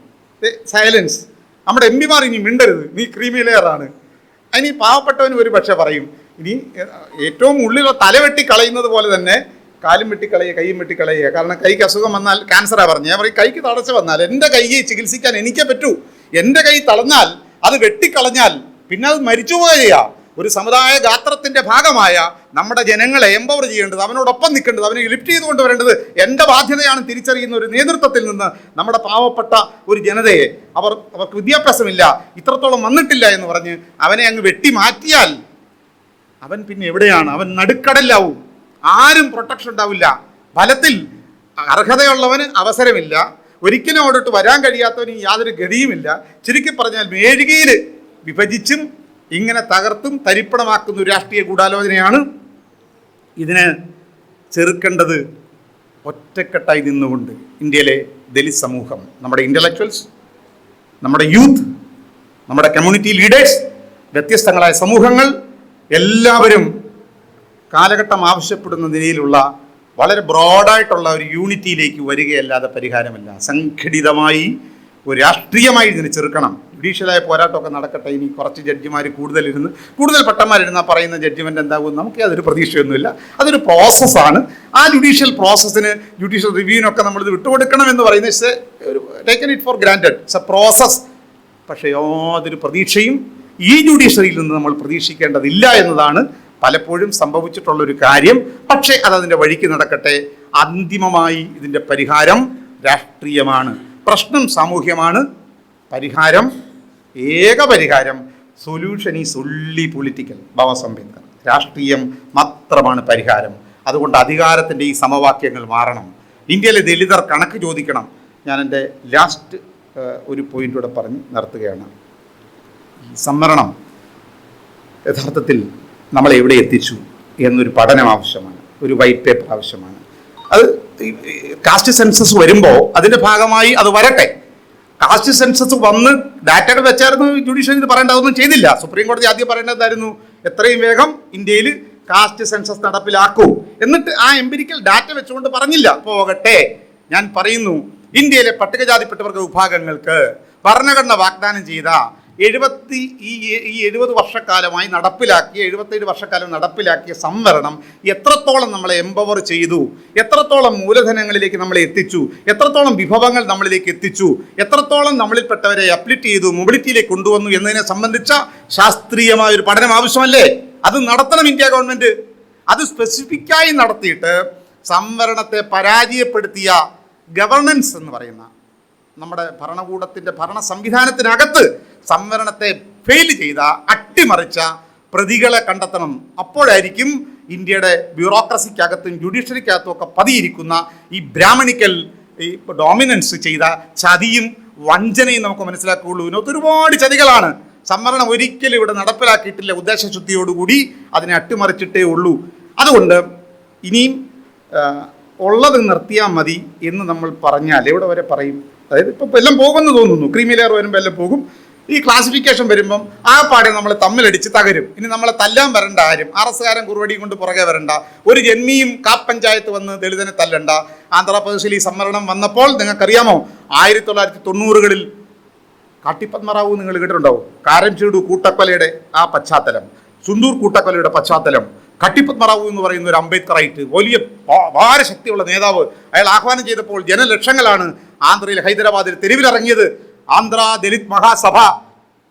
സൈലൻസ്. നമ്മുടെ MP മാർ ഇനി മിണ്ടരുത്, നീ ക്രീമി ലെയറാണ്. ഇനി പാവപ്പെട്ടവന് ഒരു പക്ഷേ പറയും, ഇനി ഏറ്റവും ഉള്ളിലുള്ള തലവെട്ടി കളയുന്നത് പോലെ തന്നെ കാലും വെട്ടിക്കളയുക, കൈയും വെട്ടിക്കളയുക. കാരണം കൈക്ക് അസുഖം വന്നാൽ ക്യാൻസറാണ് പറഞ്ഞത്. ഞാൻ പറയും കൈക്ക് തളർച്ച വന്നാൽ എൻ്റെ കൈയെ ചികിത്സിക്കാൻ എനിക്കേ പറ്റൂ. എൻ്റെ കൈ തളർന്നാൽ അത് വെട്ടിക്കളഞ്ഞാൽ പിന്നെ അത് മരിച്ചു പോവുക. ഒരു സമുദായ ഗാത്രത്തിൻ്റെ ഭാഗമായ നമ്മുടെ ജനങ്ങളെ എംപവർ ചെയ്യേണ്ടത്, അവനോടൊപ്പം നിൽക്കേണ്ടത്, അവനെ ലിഫ്റ്റ് ചെയ്തുകൊണ്ട് വരേണ്ടത് എൻ്റെ ബാധ്യതയാണ് തിരിച്ചറിയുന്ന ഒരു നേതൃത്വത്തിൽ നിന്ന് നമ്മുടെ പാവപ്പെട്ട ഒരു ജനതയെ അവർക്ക് വിദ്യാഭ്യാസമില്ല, ഇത്രത്തോളം വന്നിട്ടില്ല എന്ന് പറഞ്ഞ് അവനെ അങ്ങ് വെട്ടി മാറ്റിയാൽ അവൻ പിന്നെ എവിടെയാണ്? അവൻ നടുക്കടലാവും. ആരും പ്രൊട്ടക്ഷൻ ഉണ്ടാവില്ല. ഫലത്തിൽ അർഹതയുള്ളവന് അവസരമില്ല, ഒരിക്കലും അവിടോട്ട് വരാൻ കഴിയാത്തവന് യാതൊരു ഗതിയുമില്ല. ചുരുക്കി പറഞ്ഞാൽ മേഴുകയിൽ വിഭജിച്ചും ഇങ്ങനെ തകർത്തും തരിപ്പണമാക്കുന്ന ഒരു രാഷ്ട്രീയ ഗൂഢാലോചനയാണ്. ഇതിന് ചെറുക്കേണ്ടത് ഒറ്റക്കെട്ടായി നിന്നുകൊണ്ട് ഇന്ത്യയിലെ ദലിത് സമൂഹം, നമ്മുടെ ഇൻ്റലക്ച്വൽസ്, നമ്മുടെ യൂത്ത്, നമ്മുടെ കമ്മ്യൂണിറ്റി ലീഡേഴ്സ്, വ്യത്യസ്തങ്ങളായ സമൂഹങ്ങൾ എല്ലാവരും കാലഘട്ടം ആവശ്യപ്പെടുന്ന നിലയിലുള്ള വളരെ ബ്രോഡായിട്ടുള്ള ഒരു യൂണിറ്റിയിലേക്ക് വരികയല്ലാതെ പരിഹാരമല്ല. സംഘടിതമായി ഒരു രാഷ്ട്രീയമായി ഇതിനെ ചെറുക്കണം. ജുഡീഷ്യലായ പോരാട്ടമൊക്കെ നടക്കട്ടെ. ഇനി കുറച്ച് ജഡ്ജിമാർ കൂടുതൽ പട്ടന്മാരിരുന്നാൽ പറയുന്ന ജഡ്ജിമെൻ്റ് എന്താകും? നമുക്ക് അതൊരു പ്രതീക്ഷയൊന്നുമില്ല. അതൊരു പ്രോസസ്സാണ്. ആ ജുഡീഷ്യൽ പ്രോസസ്സിന്, ജുഡീഷ്യൽ റിവ്യൂവിനൊക്കെ നമ്മളിത് വിട്ടുകൊടുക്കണം എന്ന് പറയുന്നത് ഒരു taken it for granted. It's A process. പക്ഷേ യാതൊരു പ്രതീക്ഷയും ഈ ജുഡീഷ്യറിയിൽ നിന്ന് നമ്മൾ പ്രതീക്ഷിക്കേണ്ടതില്ല എന്നതാണ് പലപ്പോഴും സംഭവിച്ചിട്ടുള്ളൊരു കാര്യം. പക്ഷേ അതതിൻ്റെ വഴിക്ക് നടക്കട്ടെ. അന്തിമമായി ഇതിൻ്റെ പരിഹാരം രാഷ്ട്രീയമാണ്, പ്രശ്നം സാമൂഹ്യമാണ്. പരിഹാരം, ഏക പരിഹാരം, solution is only political. Baba Ambedkar. രാഷ്ട്രീയം മാത്രമാണ് പരിഹാരം. അതുകൊണ്ട് അധികാരത്തിൻ്റെ ഈ സമവാക്യങ്ങൾ മാറണം. ഇന്ത്യയിലെ ദലിതർ കണക്ക് ചോദിക്കണം. ഞാൻ എൻ്റെ ലാസ്റ്റ് ഒരു പോയിൻ്റൂടെ പറഞ്ഞ് നിർത്തുകയാണ്. ഈ സംവരണം യഥാർത്ഥത്തിൽ നമ്മളെ എവിടെ എത്തിച്ചു എന്നൊരു പഠനം ആവശ്യമാണ്, ഒരു വൈറ്റ് പേപ്പർ ആവശ്യമാണ്. അത് കാസ്റ്റ് സെൻസസ് വരുമ്പോൾ അതിൻ്റെ ഭാഗമായി അത് വരട്ടെ. കാസ്റ്റ് സെൻസസ് വന്ന് ഡാറ്റകൾ വെച്ചായിരുന്നു ജുഡീഷ്യൽ ഇത് പറയേണ്ട, അതൊന്നും ചെയ്തില്ല. സുപ്രീം കോടതി ആദ്യം പറയേണ്ടതായിരുന്നു എത്രയും വേഗം ഇന്ത്യയിൽ കാസ്റ്റ് സെൻസസ് നടപ്പിലാക്കൂ. എന്നിട്ട് ആ എംപിരിക്കൽ ഡാറ്റ വെച്ചുകൊണ്ട് പറഞ്ഞില്ല. പോകട്ടെ, ഞാൻ പറയുന്നു, ഇന്ത്യയിലെ പട്ടികജാതിപ്പെട്ടവർക്ക് വിഭാഗങ്ങൾക്ക് ഭരണഘടന വാഗ്ദാനം ചെയ്ത 70 വർഷക്കാലമായി നടപ്പിലാക്കിയ 77 വർഷക്കാലം നടപ്പിലാക്കിയ സംവരണം എത്രത്തോളം നമ്മളെ എംപവർ ചെയ്തു, എത്രത്തോളം മൂലധനങ്ങളിലേക്ക് നമ്മളെ എത്തിച്ചു, എത്രത്തോളം വിഭവങ്ങൾ നമ്മളിലേക്ക് എത്തിച്ചു, എത്രത്തോളം നമ്മളിൽപ്പെട്ടവരെ അപ്ലിറ്റ് ചെയ്തു, മൊബിലിറ്റിയിലേക്ക് കൊണ്ടുവന്നു എന്നതിനെ സംബന്ധിച്ച ശാസ്ത്രീയമായ ഒരു പഠനം ആവശ്യമല്ലേ? അത് നടത്തണം ഇന്ത്യ ഗവൺമെൻറ്. അത് സ്പെസിഫിക്കായി നടത്തിയിട്ട് സംവരണത്തെ പരാജയപ്പെടുത്തിയ ഗവർണൻസ് എന്ന് പറയുന്ന നമ്മുടെ ഭരണകൂടത്തിൻ്റെ ഭരണ സംവിധാനത്തിനകത്ത് സംവരണത്തെ ഫെയിൽ ചെയ്ത, അട്ടിമറിച്ച പ്രതികളെ കണ്ടെത്തണം. അപ്പോഴായിരിക്കും ഇന്ത്യയുടെ ബ്യൂറോക്രസിക്കകത്തും ജുഡീഷ്യറിക്കകത്തും ഒക്കെ പതിയിരിക്കുന്ന ഈ ബ്രാഹ്മണിക്കൽ ഈ ഡോമിനൻസ് ചെയ്ത ചതിയും വഞ്ചനയും നമുക്ക് മനസ്സിലാക്കുകയുള്ളൂ. ഇതിനകത്ത് ഒരുപാട് ചതികളാണ്. സംവരണം ഒരിക്കലും ഇവിടെ നടപ്പിലാക്കിയിട്ടില്ല. ഉദ്ദേശശുദ്ധിയോടുകൂടി അതിനെ അട്ടിമറിച്ചിട്ടേ ഉള്ളൂ. അതുകൊണ്ട് ഇനിയും ഉള്ളത് നിർത്തിയാൽ മതി എന്ന് നമ്മൾ പറഞ്ഞാൽ എവിടെ വരെ പറയും? അതായത് ഇപ്പോൾ എല്ലാം പോകുമെന്ന് തോന്നുന്നു. ക്രീമി ലെയർ വരുമ്പോൾ എല്ലാം പോകും. ഈ ക്ലാസിഫിക്കേഷൻ വരുമ്പം ആ പാടെ നമ്മൾ തമ്മിലടിച്ച് തകരും. ഇനി നമ്മളെ തല്ലാൻ വരണ്ട ആരും, RS-കാരൻ കുറുവടിയും കൊണ്ട് പുറകെ വരണ്ട, ഒരു ജന്മിയും കാപ്പ് പഞ്ചായത്ത് വന്ന് ദളിതനെ തല്ലണ്ട. ആന്ധ്രാപ്രദേശിൽ ഈ സംവരണം വന്നപ്പോൾ നിങ്ങൾക്കറിയാമോ, 1990-കളിൽ കാട്ടിപ്പത്മറാവു നിങ്ങൾ കേട്ടിട്ടുണ്ടാവും. കാരംചേടു കൂട്ടക്കൊലയുടെ ആ പശ്ചാത്തലം, സുന്ദൂർ കൂട്ടക്കൊലയുടെ പശ്ചാത്തലം, കട്ടിപ്പത്മറാവു എന്ന് പറയുന്ന ഒരു അംബേദ്കറൈറ്റ് വലിയ ഭാരശക്തിയുള്ള നേതാവ്, അയാൾ ആഹ്വാനം ചെയ്തപ്പോൾ ജനലക്ഷങ്ങളാണ് ആന്ധ്രയിൽ ഹൈദരാബാദിൽ തെരുവിലിറങ്ങിയത്. ആന്ധ്ര ദലിത് മഹാസഭ,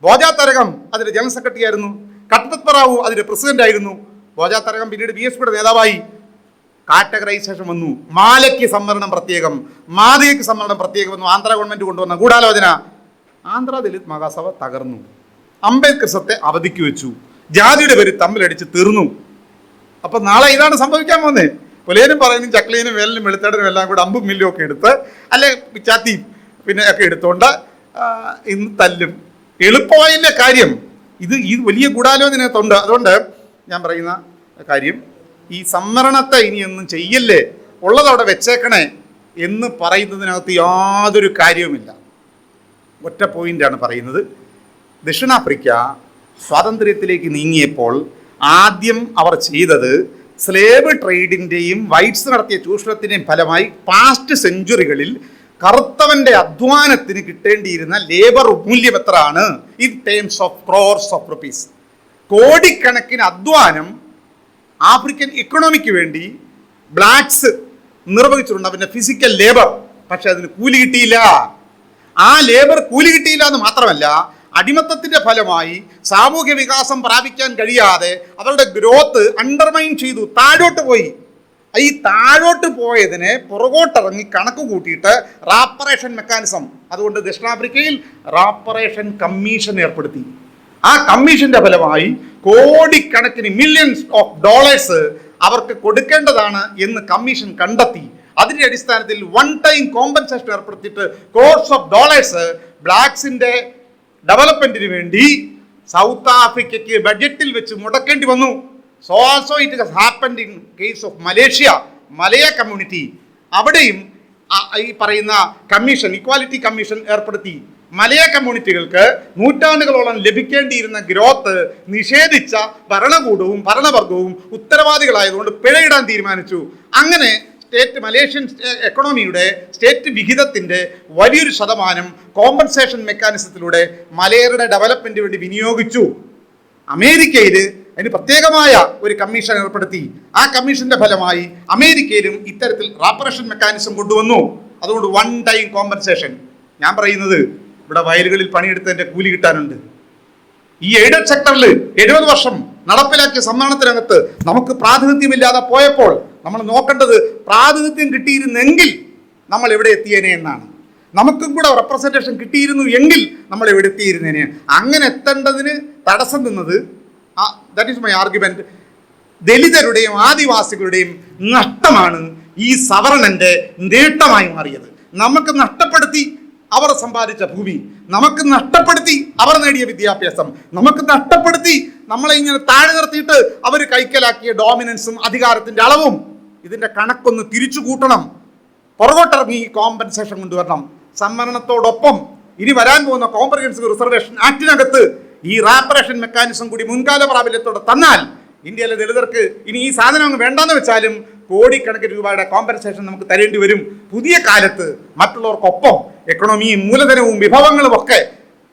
ബോജാതരകം അതിന്റെ ജനറൽ സെക്രട്ടറി ആയിരുന്നു, കട്ടിപ്പത്മറാവു അതിന്റെ പ്രസിഡന്റ് ആയിരുന്നു. ബോജാതരകം പിന്നീട് BSPയുടെ നേതാവായി. കാറ്റഗറൈസേഷൻ വന്നു. മാലയ്ക്ക് സംവരണം പ്രത്യേകം, മാതയ്ക്ക് സംവരണം പ്രത്യേകം വന്നു. ആന്ധ്ര ഗവൺമെന്റ് കൊണ്ടുവന്ന ഗൂഢാലോചന. ആന്ധ്ര ദലിത് മഹാസഭ തകർന്നു. അംബേദ്കർ സത്തെ അവധിക്ക് വെച്ചു. ജാതിയുടെ പേര് തമ്മിലടിച്ച് തീർന്നു. അപ്പൊ നാളെ ഇതാണ് സംഭവിക്കാൻ പോകുന്നത്. പുലേനും പറയുന്നു ചക്ലീനും വേലിനും വെളുത്തടനും എല്ലാം കൂടെ അമ്പും മില്ലും ഒക്കെ എടുത്ത്, അല്ലെ പിച്ചാത്തിയും പിന്നെ ഒക്കെ എടുത്തോണ്ട് ഇന്ന് തല്ലും. എളുപ്പമായില്ല കാര്യം. ഇത് വലിയ ഗൂഢാലോചനത്തുണ്ട്. അതുകൊണ്ട് ഞാൻ പറയുന്ന കാര്യം, ഈ സംവരണത്തെ ഇനിയൊന്നും ചെയ്യല്ലേ, ഉള്ളതവിടെ വെച്ചേക്കണേ എന്ന് പറയുന്നതിനകത്ത് യാതൊരു കാര്യവുമില്ല. ഒറ്റ പോയിന്റാണ് പറയുന്നത്. ദക്ഷിണാഫ്രിക്ക സ്വാതന്ത്ര്യത്തിലേക്ക് നീങ്ങിയപ്പോൾ ആദ്യം അവർ ചെയ്തത് സ്ലേവ് ട്രേഡിൻ്റെയും വൈറ്റ്സ് നടത്തിയ ചൂഷണത്തിൻ്റെയും ഫലമായി പാസ്റ്റ് സെഞ്ചുറികളിൽ കറുത്തവൻ്റെ അധ്വാനത്തിന് കിട്ടേണ്ടിയിരുന്ന ലേബർ മൂല്യം എത്രയാണ്? In terms of crores of rupees. കോടിക്കണക്കിന് അധ്വാനം ആഫ്രിക്കൻ ഇക്കണോമിക്ക് വേണ്ടി ബ്ലാക്സ് നിർവഹിച്ചിട്ടുണ്ട്, അവൻ്റെ ഫിസിക്കൽ ലേബർ. പക്ഷെ അതിന് കൂലി കിട്ടിയില്ല. ആ ലേബർ കൂലി കിട്ടിയില്ല എന്ന് മാത്രമല്ല, അടിമത്തത്തിന്റെ ഫലമായി സാമൂഹ്യ വികാസം പ്രാപിക്കാൻ കഴിയാതെ അവരുടെ ഗ്രോത്ത് അണ്ടർമൈൻ ചെയ്തു, താഴോട്ട് പോയി. ഈ താഴോട്ട് പോയതിനെ പുറകോട്ടിറങ്ങി കണക്ക് കൂട്ടിയിട്ട് റാപ്പറേഷൻ മെക്കാനിസം, അതുകൊണ്ട് ദക്ഷിണാഫ്രിക്കയിൽ റാപ്പറേഷൻ കമ്മീഷൻ ഏർപ്പെടുത്തി. ആ കമ്മീഷന്റെ ഫലമായി കോടിക്കണക്കിന് മില്യൺസ് ഓഫ് ഡോളേഴ്സ് അവർക്ക് കൊടുക്കേണ്ടതാണ് എന്ന് കമ്മീഷൻ കണ്ടെത്തി. അതിന്റെ അടിസ്ഥാനത്തിൽ വൺ ടൈം കോമ്പൻസേഷൻ ഏർപ്പെടുത്തിയിട്ട് ക്രോർസ് ഓഫ് ഡോളേഴ്സ് ബ്ലാക്സിന്റെ ഡെവലപ്മെന്റിന് വേണ്ടി സൗത്ത് ആഫ്രിക്കയ്ക്ക് ബഡ്ജറ്റിൽ വെച്ച് മുടക്കേണ്ടി വന്നു. So also it has happened in case of Malaysia, Malay community. അവിടെയും ഈ പറയുന്ന കമ്മീഷൻ, ഇക്വാലിറ്റി കമ്മീഷൻ ഏർപ്പെടുത്തി. മലയ കമ്മ്യൂണിറ്റികൾക്ക് നൂറ്റാണ്ടുകളോളം ലഭിക്കേണ്ടിയിരുന്ന ഗ്രോത്ത് നിഷേധിച്ച ഭരണകൂടവും ഭരണവർഗവും ഉത്തരവാദികളായതുകൊണ്ട് പിഴയിടാൻ തീരുമാനിച്ചു. അങ്ങനെ മലേഷ്യൻ എക്കണോമിയുടെ സ്റ്റേറ്റ് വിഹിതത്തിൻ്റെ വലിയൊരു ശതമാനം കോമ്പൻസേഷൻ മെക്കാനിസത്തിലൂടെ മലയരുടെ ഡെവലപ്മെൻറ്റിന് വേണ്ടി വിനിയോഗിച്ചു. അമേരിക്കയിൽ അതിന് പ്രത്യേകമായ ഒരു കമ്മീഷൻ ഏർപ്പെടുത്തി. ആ കമ്മീഷന്റെ ഫലമായി അമേരിക്കയിലും ഇത്തരത്തിൽ റാപ്പറേഷൻ മെക്കാനിസം കൊണ്ടുവന്നു. അതുകൊണ്ട് വൺ ടൈം കോമ്പൻസേഷൻ. ഞാൻ പറയുന്നത്, ഇവിടെ വയലുകളിൽ പണിയെടുത്തതിൻ്റെ കൂലി കിട്ടാനുണ്ട്. ഈ എയ്ഡഡ് സെക്ടറിൽ 70 വർഷം നടപ്പിലാക്കിയ സംവരണത്തിനകത്ത് നമുക്ക് പ്രാതിനിധ്യമില്ലാതെ പോയപ്പോൾ നമ്മൾ നോക്കേണ്ടത് പ്രാതിനിധ്യം കിട്ടിയിരുന്നെങ്കിൽ നമ്മൾ എവിടെ എത്തിയേനെ എന്നാണ്. നമുക്കും കൂടെ റെപ്രസെൻറ്റേഷൻ കിട്ടിയിരുന്നു എങ്കിൽ നമ്മൾ എവിടെ എത്തിയിരുന്നേനെ. അങ്ങനെ എത്തേണ്ടതിന് തടസ്സം നിന്നത്, ദാറ്റ് ഈസ് മൈ ആർഗ്യുമെന്റ്, ദലിതരുടെയും ആദിവാസികളുടെയും നഷ്ടമാണ് ഈ സവർണന്റെ നേട്ടമായി മാറിയത്. നമുക്ക് നഷ്ടപ്പെടുത്തി അവർ സമ്പാദിച്ച ഭൂമി, നമുക്ക് നഷ്ടപ്പെടുത്തി അവർ നേടിയ വിദ്യാഭ്യാസം, നമുക്ക് നഷ്ടപ്പെടുത്തി നമ്മളെ ഇങ്ങനെ താഴെ നിർത്തിയിട്ട് അവർ കൈക്കലാക്കിയ ഡോമിനൻസും അധികാരത്തിന്റെ അളവും. ഇതിന്റെ കണക്കൊന്ന് തിരിച്ചു കൂട്ടണം. പുറകോട്ടിറങ്ങി കോമ്പൻസേഷൻ കൊണ്ടുവരണം. സംവരണത്തോടൊപ്പം ഇനി വരാൻ പോകുന്ന കോംപ്രിഹെൻസീവ് റിസർവേഷൻ ആക്ടിനകത്ത് ഈ റാപ്പറേഷൻ മെക്കാനിസം കൂടി മുൻകാല പ്രാബല്യത്തോടെ തന്നാൽ ഇന്ത്യയിലെ ദളിതർക്ക് ഇനി ഈ സാധനം അങ്ങ് വേണ്ടെന്ന് വെച്ചാലും കോടിക്കണക്കിന് രൂപയുടെ കോമ്പൻസേഷൻ നമുക്ക് തരേണ്ടി വരും. പുതിയ കാലത്ത് മറ്റുള്ളവർക്കൊപ്പം എക്കണോമിയും മൂലധനവും വിഭവങ്ങളും ഒക്കെ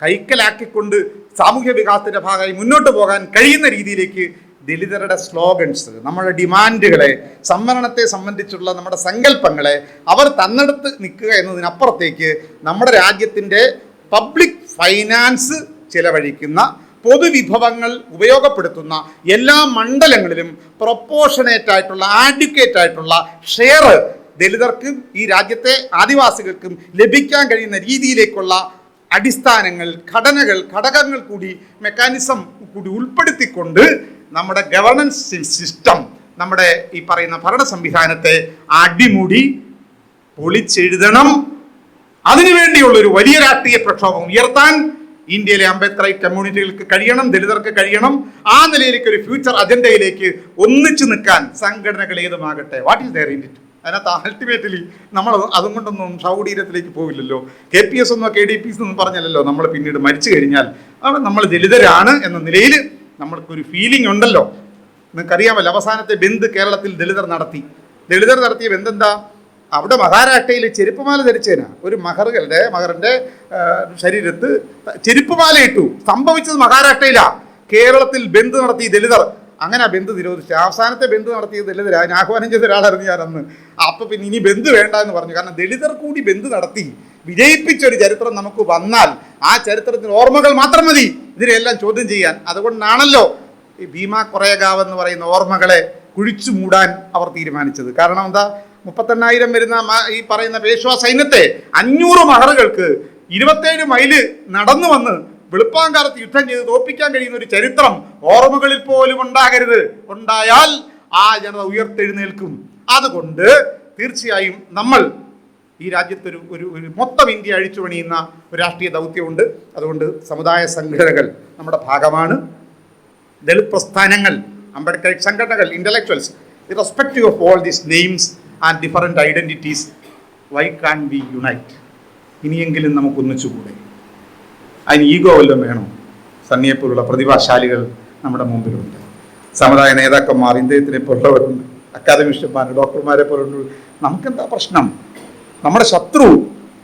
കൈക്കലാക്കിക്കൊണ്ട് സാമൂഹ്യ വികാസത്തിന്റെ ഭാഗമായി മുന്നോട്ട് പോകാൻ കഴിയുന്ന രീതിയിലേക്ക് ദലിതരുടെ സ്ലോഗൻസ്, നമ്മുടെ ഡിമാൻഡുകളെ, സംവരണത്തെ സംബന്ധിച്ചുള്ള നമ്മുടെ സങ്കല്പങ്ങളെ അവർ തന്നെടുത്ത് നിൽക്കുക എന്നതിനപ്പുറത്തേക്ക് നമ്മുടെ രാജ്യത്തിൻ്റെ പബ്ലിക് ഫൈനാൻസ് ചിലവഴിക്കുന്ന, പൊതുവിഭവങ്ങൾ ഉപയോഗപ്പെടുത്തുന്ന എല്ലാ മണ്ഡലങ്ങളിലും പ്രൊപ്പോർഷനേറ്റ് ആയിട്ടുള്ള, ആഡ്വക്കേറ്റ് ആയിട്ടുള്ള ഷെയർ ദലിതർക്കും ഈ രാജ്യത്തെ ആദിവാസികൾക്കും ലഭിക്കാൻ കഴിയുന്ന രീതിയിലേക്കുള്ള അടിസ്ഥാനങ്ങൾ, ഘടകങ്ങൾ കൂടി, മെക്കാനിസം കൂടി ഉൾപ്പെടുത്തിക്കൊണ്ട് നമ്മുടെ ഗവർണൻസ് സിസ്റ്റം, നമ്മുടെ ഈ പറയുന്ന ഭരണ സംവിധാനത്തെ അടിമുടി പൊളിച്ചെഴുതണം. അതിനുവേണ്ടിയുള്ളൊരു വലിയ രാഷ്ട്രീയ പ്രക്ഷോഭം ഉയർത്താൻ ഇന്ത്യയിലെ അംബേദ്കറൈറ്റ് കമ്മ്യൂണിറ്റികൾക്ക് കഴിയണം, ദലിതർക്ക് കഴിയണം. ആ നിലയിലേക്ക് ഒരു ഫ്യൂച്ചർ അജണ്ടയിലേക്ക് ഒന്നിച്ചു നിൽക്കാൻ സംഘടനകൾ ഏതുമാകട്ടെ. What is there in it? അതിനകത്ത് അൾട്ടിമേറ്റ്ലി നമ്മൾ അതും കൊണ്ടൊന്നും ഷൗഡീരത്തിലേക്ക് പോവില്ലല്ലോ. KPS ഒന്നോ KDPS ഒന്നും പറഞ്ഞല്ലോ. നമ്മൾ പിന്നീട് മരിച്ചു കഴിഞ്ഞാൽ അവിടെ നമ്മൾ ദലിതരാണ് എന്ന നിലയിൽ നമ്മൾക്കൊരു ഫീലിംഗ് ഉണ്ടല്ലോ. നിങ്ങൾക്കറിയാമല്ലോ, അവസാനത്തെ ബന്ദ് കേരളത്തിൽ ദലിതർ നടത്തിയ ബന്ദ് എന്താ? അവിടെ മഹാരാഷ്ട്രയിൽ ചെരുപ്പുമാല ധരിച്ചേനാ ഒരു മഹറിന്റെ ശരീരത്ത് ചെരുപ്പുമാല ഇട്ടു. സംഭവിച്ചത് മഹാരാഷ്ട്രയിലാ. കേരളത്തിൽ ബന്ദ് നടത്തി ദലിതർ. അങ്ങനെ ബന്ദ് നിരോധിച്ചു. അവസാനത്തെ ബന്ദ് നടത്തിയത് ദലിതരാ. ഞാൻ ആഹ്വാനം ചെയ്ത ഒരാളായിരുന്നു ഞാൻ അന്ന്. അപ്പം പിന്നെ ഇനി ബന്ദ് വേണ്ട എന്ന് പറഞ്ഞു. കാരണം ദലിതർ കൂടി ബന്ദ് നടത്തി വിജയിപ്പിച്ചൊരു ചരിത്രം നമുക്ക് വന്നാൽ ആ ചരിത്രത്തിന് ഓർമ്മകൾ മാത്രം മതി ഇതിനെല്ലാം ചോദ്യം ചെയ്യാൻ. അതുകൊണ്ടാണല്ലോ ഈ ഭീമാ കൊറേഗാവ് എന്ന് പറയുന്ന ഓർമ്മകളെ കുഴിച്ചു മൂടാൻ അവർ തീരുമാനിച്ചത്. കാരണം എന്താ, 38,000 വരുന്ന ഈ പറയുന്ന പേഷ്വാ സൈന്യത്തെ 500 മഹറുകൾക്ക് 27 മൈല് നടന്നു വന്ന് വെളുപ്പാങ്കാലത്ത് യുദ്ധം ചെയ്ത് തോൽപ്പിക്കാൻ കഴിയുന്ന ഒരു ചരിത്രം ഓർമ്മകളിൽ പോലും ഉണ്ടാകരുത്. ഉണ്ടായാൽ ആ ജനത ഉയർത്തെഴുന്നേൽക്കും. അതുകൊണ്ട് തീർച്ചയായും നമ്മൾ ഈ രാജ്യത്തൊരു ഒരു മൊത്തം ഇന്ത്യ അഴിച്ചു പണിയുന്ന ഒരു രാഷ്ട്രീയ ദൗത്യമുണ്ട്. അതുകൊണ്ട് സമുദായ സംഘടനകൾ നമ്മുടെ ഭാഗമാണ്. ദളിത് പ്രസ്ഥാനങ്ങൾ, അംബേദ്കർ സംഘടനകൾ, intellectuals, irrespective of all these names and different identities, why can't we unite? ഇനിയെങ്കിലും നമുക്ക് ഒന്നിച്ചുകൂടെ? അതിന് ഈഗോ വല്ലതും വേണോ? സണ്ണിയെപ്പോലുള്ള പ്രതിഭാശാലികൾ നമ്മുടെ മുമ്പിലുണ്ട്. സമുദായ നേതാക്കന്മാർ, ഇദ്ദേഹത്തിനെ പോലുള്ളവരുണ്ട്, അക്കാദമിഷ്യന്മാർ, ഡോക്ടർമാരെ പോലുണ്ട്. നമുക്കെന്താ പ്രശ്നം? നമ്മുടെ ശത്രു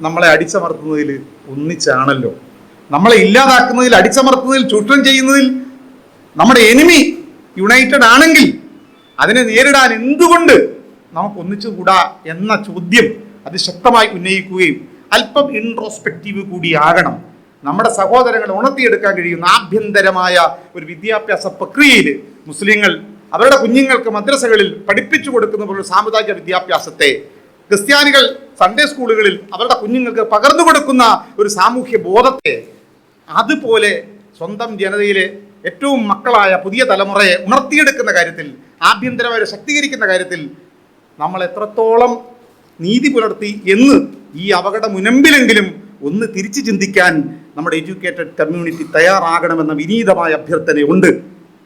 നമ്മളെ അടിച്ചമർത്തുന്നതിൽ ഒന്നിച്ചാണല്ലോ. നമ്മളെ ഇല്ലാതാക്കുന്നതിൽ, അടിച്ചമർത്തുന്നതിൽ, ചൂഷണം ചെയ്യുന്നതിൽ നമ്മുടെ എനിമി യുണൈറ്റഡ് ആണെങ്കിൽ അതിനെ നേരിടാൻ എന്തുകൊണ്ട് നമുക്ക് ഒന്നിച്ചുകൂടാ എന്ന ചോദ്യം അതിശക്തമായി ഉന്നയിക്കുകയും അല്പം ഇൻട്രോസ്പെക്റ്റീവ് കൂടിയാകണം. നമ്മുടെ സഹോദരങ്ങളെ ഉണർത്തിയെടുക്കാൻ കഴിയുന്ന ആഭ്യന്തരമായ ഒരു വിദ്യാഭ്യാസ പ്രക്രിയയിൽ മുസ്ലിങ്ങൾ അവരുടെ കുഞ്ഞുങ്ങൾക്ക് മദ്രസകളിൽ പഠിപ്പിച്ചു കൊടുക്കുന്ന പോലുള്ള സാമുദായിക വിദ്യാഭ്യാസത്തെ ക്രിസ്ത്യാനികൾ സൺഡേ സ്കൂളുകളിൽ അവരുടെ കുഞ്ഞുങ്ങൾക്ക് പകർന്നു കൊടുക്കുന്ന ഒരു സാമൂഹ്യ ബോധത്തെ അതുപോലെ സ്വന്തം ജനതയിലെ ഏറ്റവും മക്കളായ പുതിയ തലമുറയെ ഉണർത്തിയെടുക്കുന്ന കാര്യത്തിൽ, ആഭ്യന്തരമായി ശക്തീകരിക്കുന്ന കാര്യത്തിൽ നമ്മൾ എത്രത്തോളം നീതി പുലർത്തി എന്ന് ഈ അപകട മുനമ്പിലെങ്കിലും ഒന്ന് തിരിച്ചു ചിന്തിക്കാൻ നമ്മുടെ എഡ്യൂക്കേറ്റഡ് കമ്മ്യൂണിറ്റി തയ്യാറാകണമെന്ന വിനീതമായ അഭ്യർത്ഥനയുണ്ട്.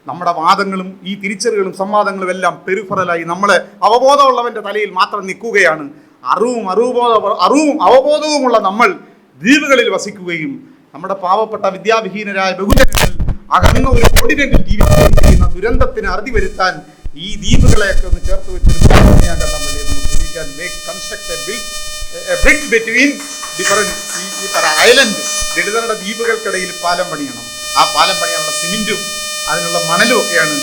നമ്മുടെ വാദങ്ങളും ഈ തിരിച്ചറിവുകളും സംവാദങ്ങളും എല്ലാം പെരിഫറലായി നമ്മളെ അവബോധമുള്ളവൻ്റെ തലയിൽ മാത്രം നിൽക്കുകയാണ്. അറിവും അവബോധവുമുള്ള നമ്മൾ ദ്വീപുകളിൽ വസിക്കുകയും നമ്മുടെ പാവപ്പെട്ട വിദ്യാവിഹീനരായ ബഹുജനങ്ങൾ അകന്ന ഒരു കോണ്ടിനെന്റിൽ ജീവിക്കുന്ന ദുരന്തത്തിന് അറുതി വരുത്താൻ ഈ ദ്വീപുകളെയൊക്കെ ഒന്ന് ചേർത്ത് വെച്ചൊരു ഐലൻഡ് ദളിതരുടെ ദ്വീപുകൾക്കിടയിൽ പാലം പണിയണം. ആ പാലം പണിയാനുള്ള സിമെന്റും അതിനുള്ള മണലും ഒക്കെയാണ്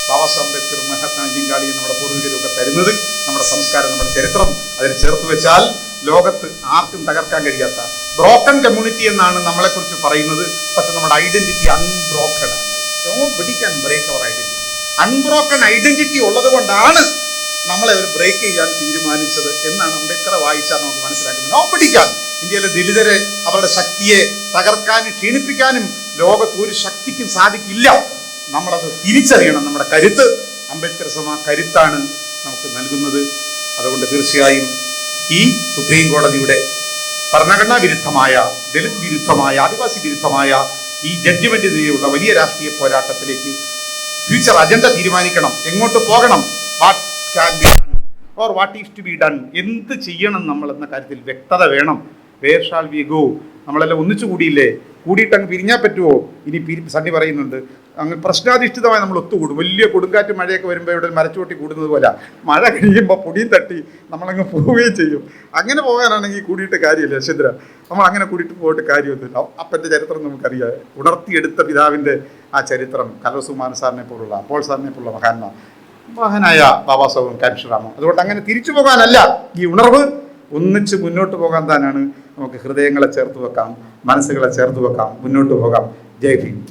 ബാബാ സാഹേബ് അംബേദ്കർ, മഹാത്മാ അയ്യങ്കാളി നമ്മുടെ പൂർവികരൊക്കെ തരുന്നത്. നമ്മുടെ സംസ്കാരം, നമ്മുടെ ചരിത്രം അതിന് ചേർത്ത് വെച്ചാൽ ലോകത്ത് ആർക്കും തകർക്കാൻ കഴിയാത്ത ബ്രോക്കൺ കമ്മ്യൂണിറ്റി എന്നാണ് നമ്മളെക്കുറിച്ച് പറയുന്നത്. പക്ഷെ നമ്മുടെ ഐഡന്റിറ്റി അൺബ്രോക്കൺ ആണ്. Nobody can break our identity. Unbroken identity ഉള്ളത് കൊണ്ടാണ് നമ്മളെ ഒരു ബ്രേക്ക് ചെയ്യാൻ തീരുമാനിച്ചത് എന്നാണ് അംബേദ്കറെ വായിച്ചാൽ നമുക്ക് മനസ്സിലാക്കുന്നത്. Nobody can. ഇന്ത്യയിലെ ദലിതരെ അവരുടെ ശക്തിയെ തകർക്കാനും ക്ഷീണിപ്പിക്കാനും ലോകത്ത് ഒരു ശക്തിക്കും സാധിക്കില്ല. നമ്മളത് തിരിച്ചറിയണം. നമ്മുടെ കരുത്ത് അംബേദ്കർ കരുത്താണ് നമുക്ക് നൽകുന്നത്. അതുകൊണ്ട് തീർച്ചയായും ഈ സുപ്രീം കോടതിയുടെ ഭരണഘടനാ വിരുദ്ധമായ, ദളിത് വിരുദ്ധമായ, ആദിവാസി വിരുദ്ധമായ ഈ ജഡ്ജ്മെന്റിനെതിരെയുള്ള വലിയ രാഷ്ട്രീയ പോരാട്ടത്തിലേക്ക് ഫ്യൂച്ചർ അജണ്ട തീരുമാനിക്കണം. എങ്ങോട്ട് പോകണം? What can be done or what is to be done? എന്ത് ചെയ്യണം നമ്മൾ എന്ന കാര്യത്തിൽ വ്യക്തത വേണം. Where shall we go? നമ്മളെല്ലാം ഒന്നിച്ചു കൂടിയില്ലേ? കൂടിയിട്ട് അങ്ങ് പിരിഞ്ഞാൽ പറ്റുമോ? ഇനി സണ്ണി പറയുന്നുണ്ട് അങ്ങ് പ്രശ്നാധിഷ്ഠിതമായി നമ്മൾ ഒത്തുകൂടും. വലിയ കൊടുങ്കാറ്റ് മഴയൊക്കെ വരുമ്പോൾ ഇവിടെ മരച്ചുവട്ടി കൂടുന്നത് പോലെ മഴ കഴിയുമ്പോൾ പൊടിയും തട്ടി നമ്മളങ്ങ് പോവുകയും ചെയ്യും. അങ്ങനെ പോകാനാണെങ്കിൽ കൂടിയിട്ട് കാര്യമില്ല ചന്ദ്ര. നമ്മൾ അങ്ങനെ കൂടിയിട്ട് പോയിട്ട് കാര്യമൊന്നുമില്ല. അപ്പൻ്റെ ചരിത്രം നമുക്കറിയാം. ഉണർത്തിയെടുത്ത പിതാവിൻ്റെ ആ ചരിത്രം കലോസുമാൻ സാറിനെ പോലുള്ള, പോൾ സാറിനെ പോലുള്ള മഹാനായ ബാബാ സാഹേബ് കാൻഷിറാമോ. അതുകൊണ്ട് അങ്ങനെ തിരിച്ചു പോകാനല്ല, ഈ ഉണർവ് ഒന്നിച്ച് മുന്നോട്ട് പോകാൻ തന്നെയാണ്. നമുക്ക് ഹൃദയങ്ങളെ ചേർത്ത് വെക്കാം, മനസ്സുകളെ ചേർത്ത് വെക്കാം, മുന്നോട്ട് പോകാം. ജയ് ഹിന്ദ്.